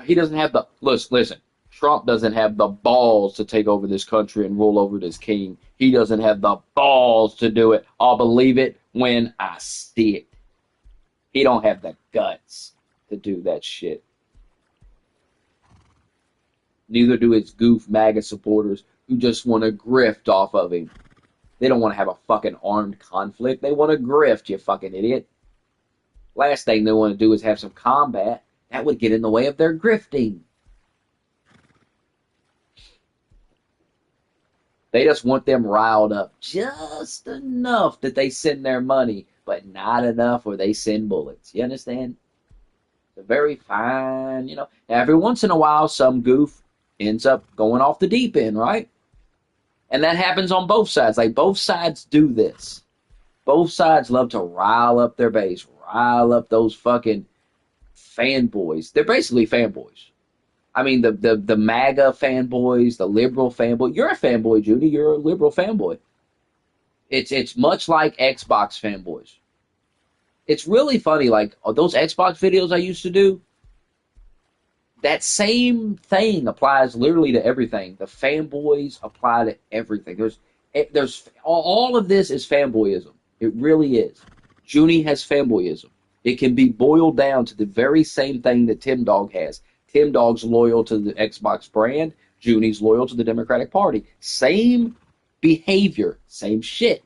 A: He doesn't have the... Listen. Trump doesn't have the balls to take over this country and rule over it as king. He doesn't have the balls to do it. I'll believe it when I see it. He don't have the guts to do that shit. Neither do his goof MAGA supporters who just want to grift off of him. They don't want to have a fucking armed conflict. They want to grift, you fucking idiot. Last thing they want to do is have some combat. That would get in the way of their grifting. They just want them riled up just enough that they send their money, but not enough where they send bullets. You understand? It's a very fine, Now, every once in a while, some goof ends up going off the deep end, right? And that happens on both sides. Like, both sides do this. Both sides love to rile up their base, rile up those fucking fanboys. They're basically fanboys. I mean, the MAGA fanboys, the liberal fanboy. You're a fanboy, Judy. You're a liberal fanboy. It's much like Xbox fanboys. It's really funny. Like those Xbox videos I used to do, that same thing applies literally to everything. The fanboys apply to everything. There's all of this is fanboyism. It really is. Junie has fanboyism. It can be boiled down to the very same thing that Tim Dog has. Tim Dog's loyal to the Xbox brand. Junie's loyal to the Democratic Party. Same behavior, same shit.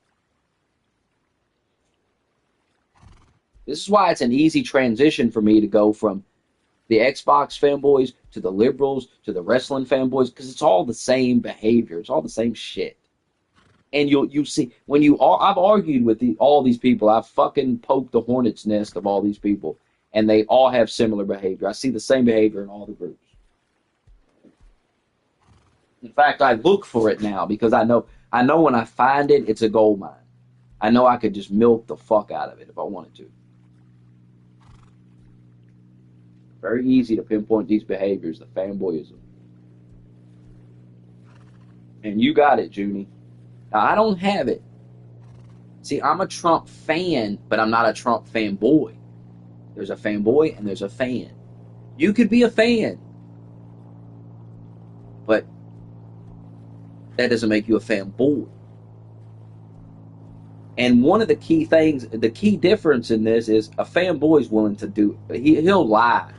A: This is why it's an easy transition for me to go from the Xbox fanboys to the liberals to the wrestling fanboys, because it's all the same behavior. It's all the same shit. And you see, I've argued with all these people. I've fucking poked the hornet's nest of all these people, and they all have similar behavior. I see the same behavior in all the groups. In fact, I look for it now because I know when I find it, it's a gold mine. I know I could just milk the fuck out of it if I wanted to. Very easy to pinpoint these behaviors, the fanboyism. And you got it, Junie. Now, I don't have it. See, I'm a Trump fan, but I'm not a Trump fanboy. There's a fanboy and there's a fan. You could be a fan, but that doesn't make you a fanboy. And one of the key things, the key difference in this is a fanboy is willing to do it. He'll lie.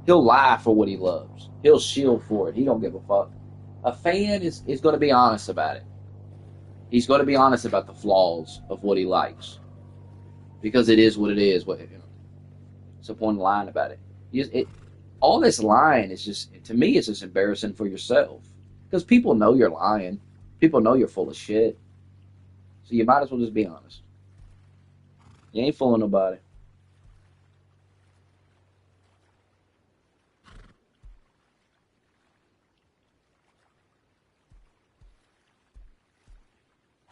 A: He'll lie for what he loves. He'll shield for it. He don't give a fuck. A fan is going to be honest about it. He's going to be honest about the flaws of what he likes. Because it is what it is. What's the point of lying about it? All this lying is just, to me, it's just embarrassing for yourself. Because people know you're lying. People know you're full of shit. So you might as well just be honest. You ain't fooling nobody.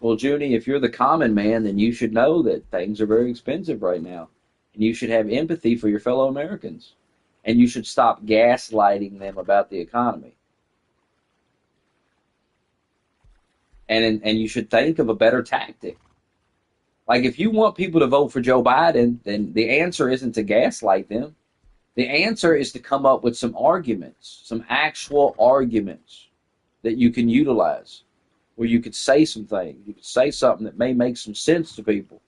A: Well, Junie, if you're the common man, then you should know that things are very expensive right now. And you should have empathy for your fellow Americans. And you should stop gaslighting them about the economy. And you should think of a better tactic. Like, if you want people to vote for Joe Biden, then the answer isn't to gaslight them. The answer is to come up with some arguments, some actual arguments that you can utilize. Where you could say some things. You could say something that may make some sense to people.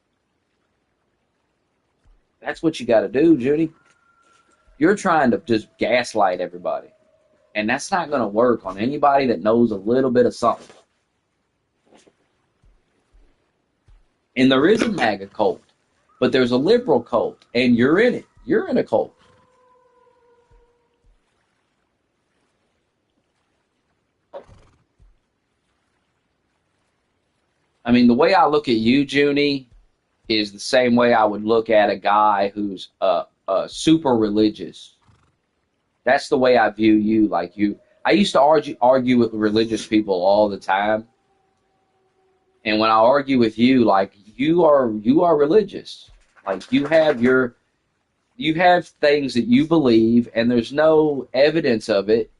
A: That's what you got to do, Judy. You're trying to just gaslight everybody. And that's not going to work on anybody that knows a little bit of something. And there is a MAGA cult. But there's a liberal cult. And you're in it. You're in a cult. I mean, the way I look at you, Junie, is the same way I would look at a guy who's super religious. That's the way I view you. Like you, I used to argue with religious people all the time, and when I argue with you, like you are religious. Like you have things that you believe, and there's no evidence of it,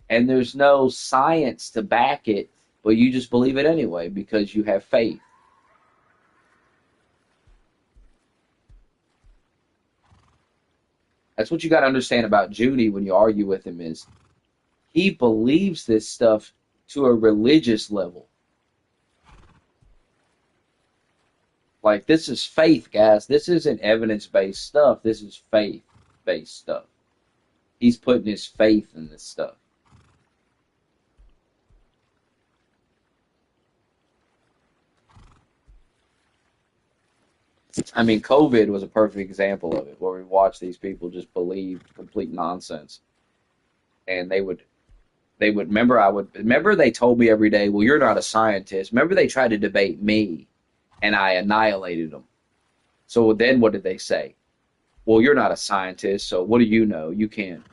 A: and there's no science to back it. But you just believe it anyway because you have faith. That's what you got to understand about Junie when you argue with him is he believes this stuff to a religious level. Like, this is faith, guys. This isn't evidence-based stuff. This is faith-based stuff. He's putting his faith in this stuff. I mean, COVID was a perfect example of it, where we watched these people just believe complete nonsense. And they would remember they told me every day, well, you're not a scientist. Remember they tried to debate me, and I annihilated them. So then what did they say? Well, you're not a scientist, so what do you know? You can't,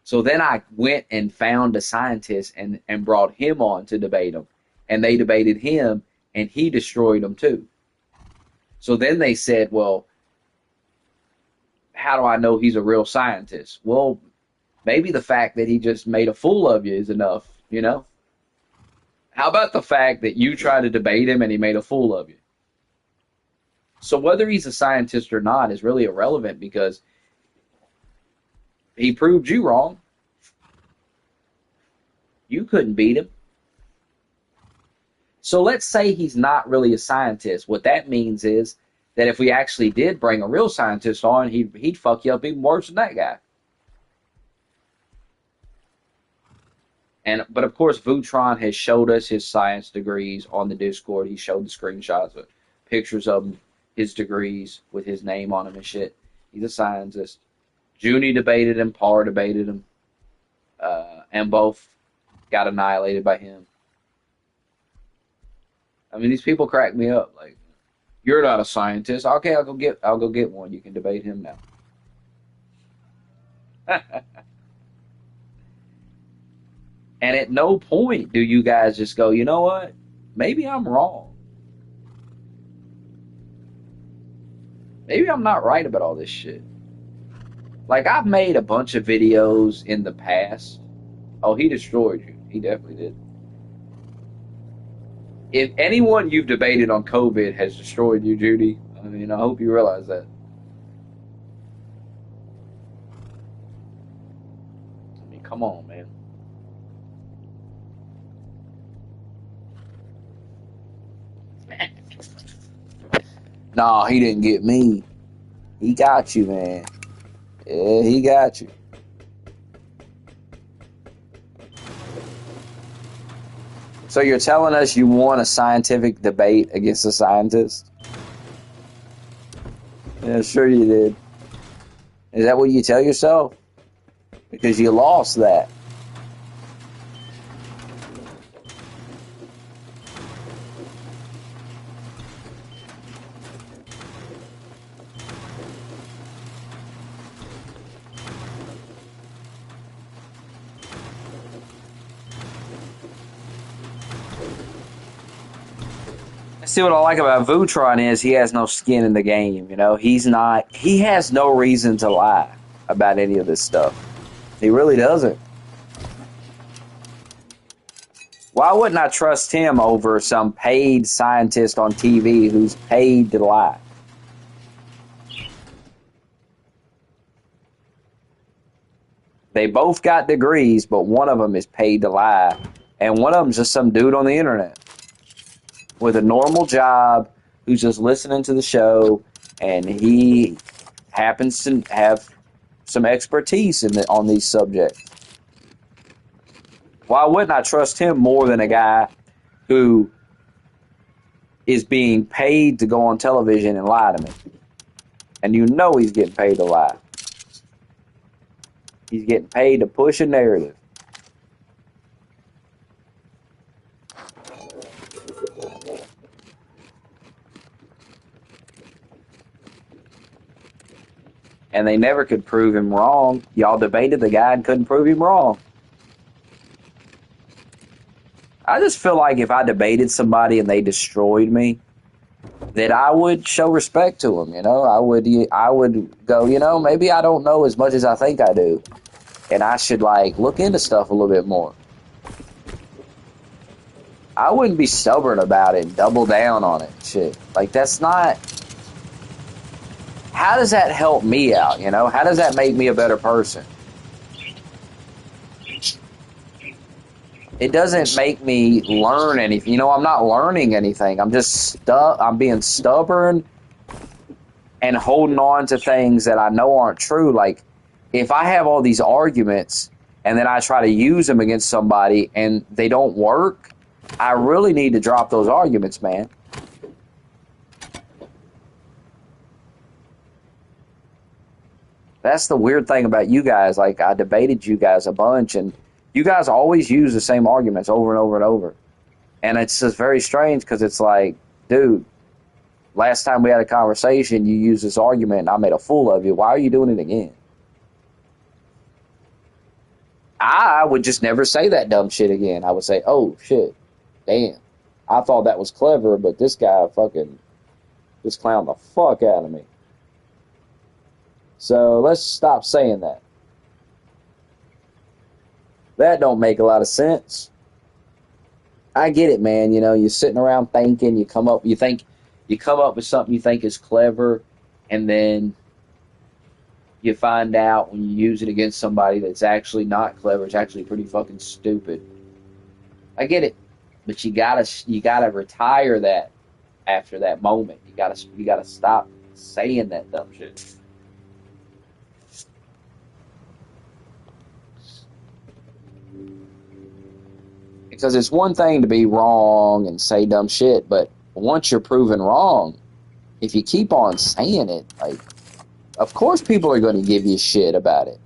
A: So then I went and found a scientist and brought him on to debate him. And they debated him, and he destroyed them too. So then they said, well, how do I know he's a real scientist? Well, Maybe the fact that he just made a fool of you is enough, you know? How about the fact that you tried to debate him and he made a fool of you? So whether he's a scientist or not is really irrelevant because he proved you wrong. You couldn't beat him. So let's say he's not really a scientist. What that means is that if we actually did bring a real scientist on, he'd fuck you up even worse than that guy. But of course, Vutron has showed us his science degrees on the Discord. He showed the screenshots with pictures of his degrees with his name on them and shit. He's a scientist. Junie debated him, Parr debated him, and both got annihilated by him. I mean, these people crack me up. Like, you're not a scientist. Okay, I'll go get one. You can debate him now. And at no point do you guys just go, you know what? Maybe I'm wrong. Maybe I'm not right about all this shit. Like, I've made a bunch of videos in the past. Oh, he destroyed you. He definitely did. If anyone you've debated on COVID has destroyed you, Judy, I mean, I hope you realize that. I mean, come on, man. Nah, he didn't get me. He got you, man. Yeah, he got you. So you're telling us you won a scientific debate against a scientist? Yeah, sure you did. Is that what you tell yourself? Because you lost that. See, what I like about Vutron is he has no skin in the game, you know? He has no reason to lie about any of this stuff. He really doesn't. Why wouldn't I trust him over some paid scientist on TV who's paid to lie? They both got degrees, but one of them is paid to lie, and one of them's just some dude on the internet with a normal job who's just listening to the show, and he happens to have some expertise on these subjects. Why wouldn't I trust him more than a guy who is being paid to go on television and lie to me? And you know he's getting paid to lie. He's getting paid to push a narrative. And they never could prove him wrong. Y'all debated the guy and couldn't prove him wrong. I just feel like if I debated somebody and they destroyed me, that I would show respect to them, you know? I would go, you know, maybe I don't know as much as I think I do. And I should, like, look into stuff a little bit more. I wouldn't be stubborn about it and double down on it and shit. Like, that's not... How does that help me out, you know? How does that make me a better person? It doesn't make me learn anything. You know, I'm not learning anything. I'm just I'm being stubborn and holding on to things that I know aren't true. Like, if I have all these arguments and then I try to use them against somebody and they don't work, I really need to drop those arguments, man. That's the weird thing about you guys. Like, I debated you guys a bunch, and you guys always use the same arguments over and over and over. And it's just very strange because it's like, dude, last time we had a conversation, you used this argument and I made a fool of you. Why are you doing it again? I would just never say that dumb shit again. I would say, oh, shit, damn. I thought that was clever, but this guy fucking just clowned the fuck out of me. So let's stop saying that. That don't make a lot of sense. I get it, man. You know, you're sitting around thinking, you come up with something you think is clever, and then you find out when you use it against somebody that's actually not clever, it's actually pretty fucking stupid. I get it. But you gotta retire that after that moment. You gotta stop saying that dumb shit. Because it's one thing to be wrong and say dumb shit, but once you're proven wrong, if you keep on saying it, like, of course people are going to give you shit about it.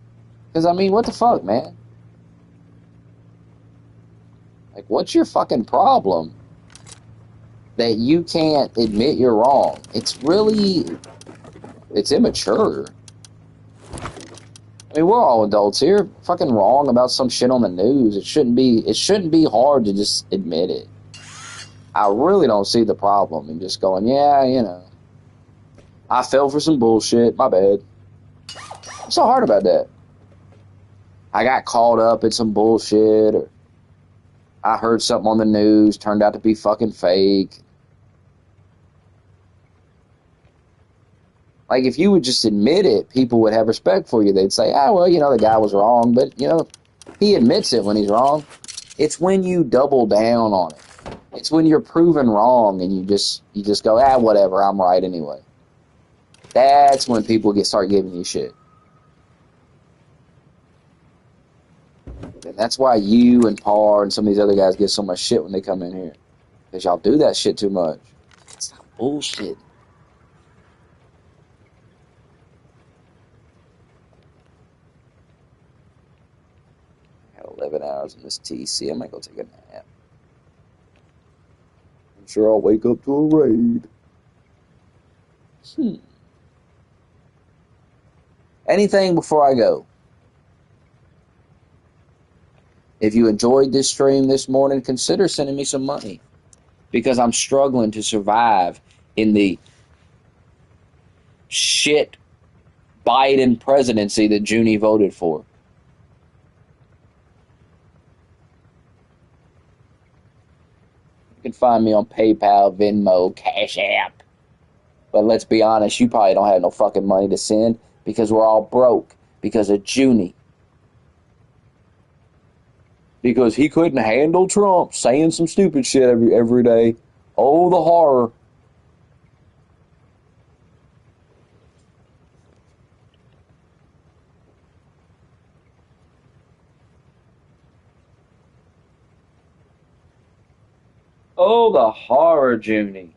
A: Because, I mean, what the fuck, man? Like, what's your fucking problem that you can't admit you're wrong? It's immature. I mean, we're all adults here. Fucking wrong about some shit on the news. It shouldn't be hard to just admit it. I really don't see the problem in just going, yeah, you know, I fell for some bullshit, my bad. What's so hard about that? I got caught up in some bullshit, or I heard something on the news, turned out to be fucking fake. Like, if you would just admit it, people would have respect for you. They'd say, well, you know, the guy was wrong, but, you know, he admits it when he's wrong. It's when you double down on it. It's when you're proven wrong and you just go, whatever, I'm right anyway. That's when people start giving you shit. And that's why you and Parr and some of these other guys get so much shit when they come in here. Because y'all do that shit too much. It's not bullshit. I got 11 hours in this TC. I might go take a nap. I'm sure I'll wake up to a raid. Anything before I go? If you enjoyed this stream this morning, consider sending me some money. Because I'm struggling to survive in the shit Biden presidency that Junie voted for. You can find me on PayPal, Venmo, Cash App. But let's be honest, you probably don't have no fucking money to send because we're all broke because of Junie. Because he couldn't handle Trump saying some stupid shit every day. Oh, the horror. Oh, the horror, Junie.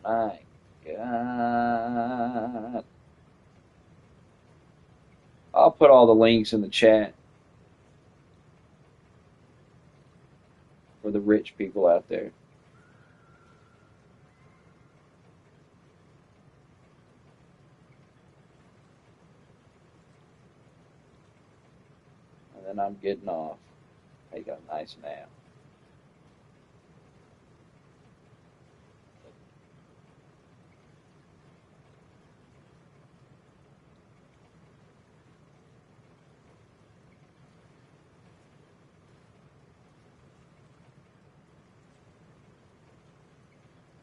A: My God. I'll put all the links in the chat for the rich people out there. And then I'm getting off. Take a nice nap.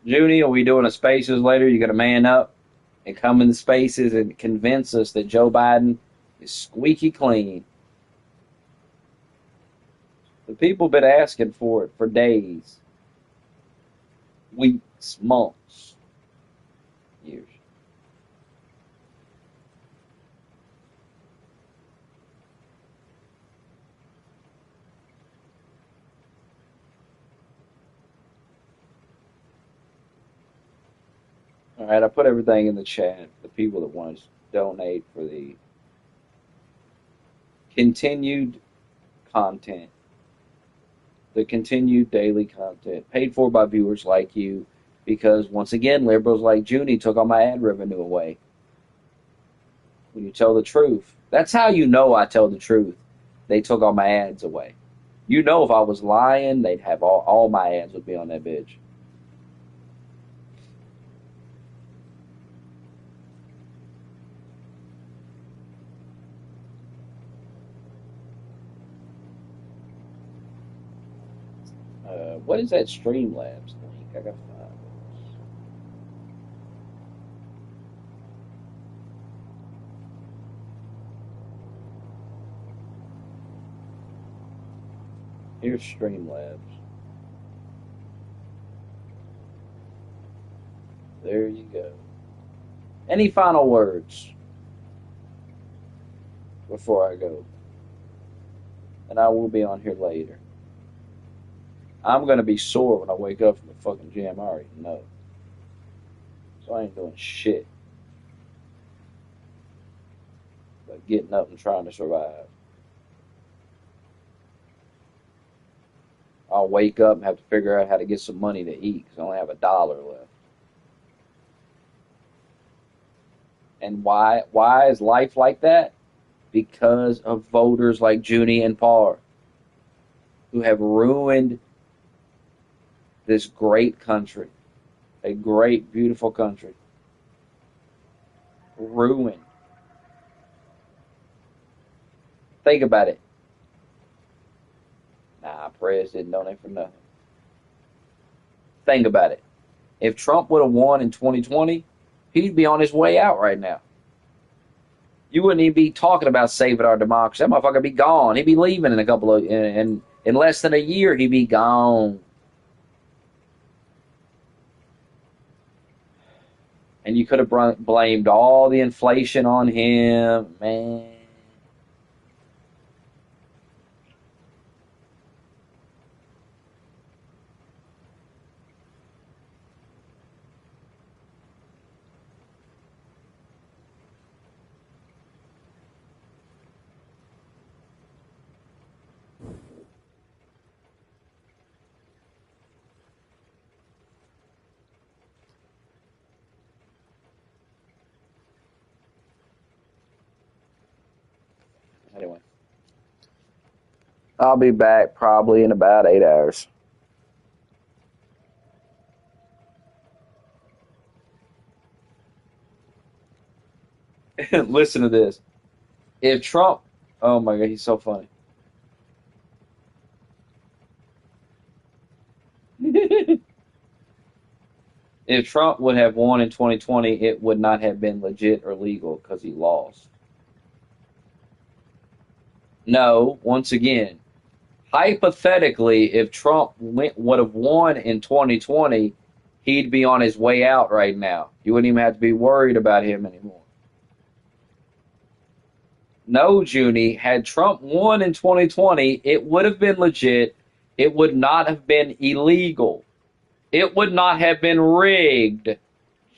A: Junie, are we doing a Spaces later? You got to man up and come in the Spaces and convince us that Joe Biden is squeaky clean. The people have been asking for it for days, weeks, months, years. All right, I put everything in the chat. The people that want to donate for the continued content, the continued daily content, paid for by viewers like you, because once again, liberals like Junie took all my ad revenue away. When you tell the truth, that's how you know I tell the truth. They took all my ads away. You know, if I was lying, they'd have all my ads would be on that bitch. What is that Streamlabs link? I got to find it. Here's Streamlabs. There you go. Any final words before I go? And I will be on here later. I'm going to be sore when I wake up from the fucking gym. I already know. So I ain't doing shit but getting up and trying to survive. I'll wake up and have to figure out how to get some money to eat because I only have $1 left. And why is life like that? Because of voters like Junie and Parr, who have ruined this great country, a great, beautiful country. Ruined. Think about it. Nah, Perez didn't donate for nothing. Think about it. If Trump would have won in 2020, he'd be on his way out right now. You wouldn't even be talking about saving our democracy. That motherfucker would be gone. He'd be leaving in a couple of, in less than a year, he'd be gone. And you could have blamed all the inflation on him, man. Anyway, I'll be back probably in about 8 hours. Listen to this. If Trump, oh my God, he's so funny. If Trump would have won in 2020, it would not have been legit or legal because he lost. No, once again, hypothetically, if Trump would have won in 2020, he'd be on his way out right now. You wouldn't even have to be worried about him anymore. No, Junie, had Trump won in 2020, it would have been legit. It would not have been illegal. It would not have been rigged.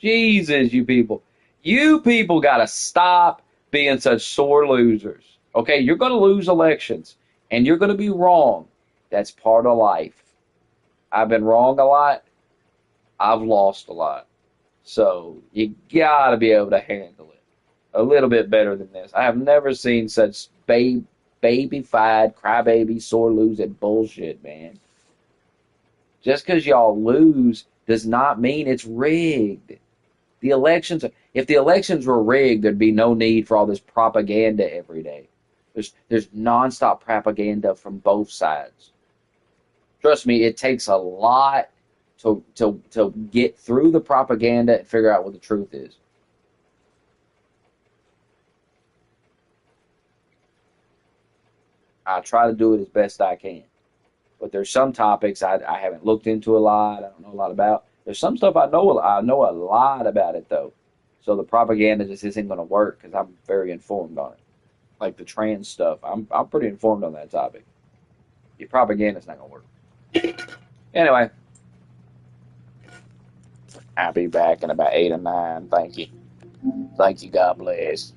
A: Jesus, you people. You people got to stop being such sore losers. Okay, you're going to lose elections, and you're going to be wrong. That's part of life. I've been wrong a lot. I've lost a lot. So you got to be able to handle it a little bit better than this. I have never seen such baby-fied, crybaby, sore losing bullshit, man. Just because y'all lose does not mean it's rigged. The elections, if the elections were rigged, there'd be no need for all this propaganda every day. There's nonstop propaganda from both sides. Trust me, it takes a lot to get through the propaganda and figure out what the truth is. I try to do it as best I can. But there's some topics I haven't looked into a lot. I don't know a lot about. There's some stuff I know a lot about it, though. So the propaganda just isn't going to work because I'm very informed on it. Like the trans stuff, I'm pretty informed on that topic. Your propaganda's not going to work. Anyway, I'll be back in about 8 or 9. Thank you. Thank you. God bless.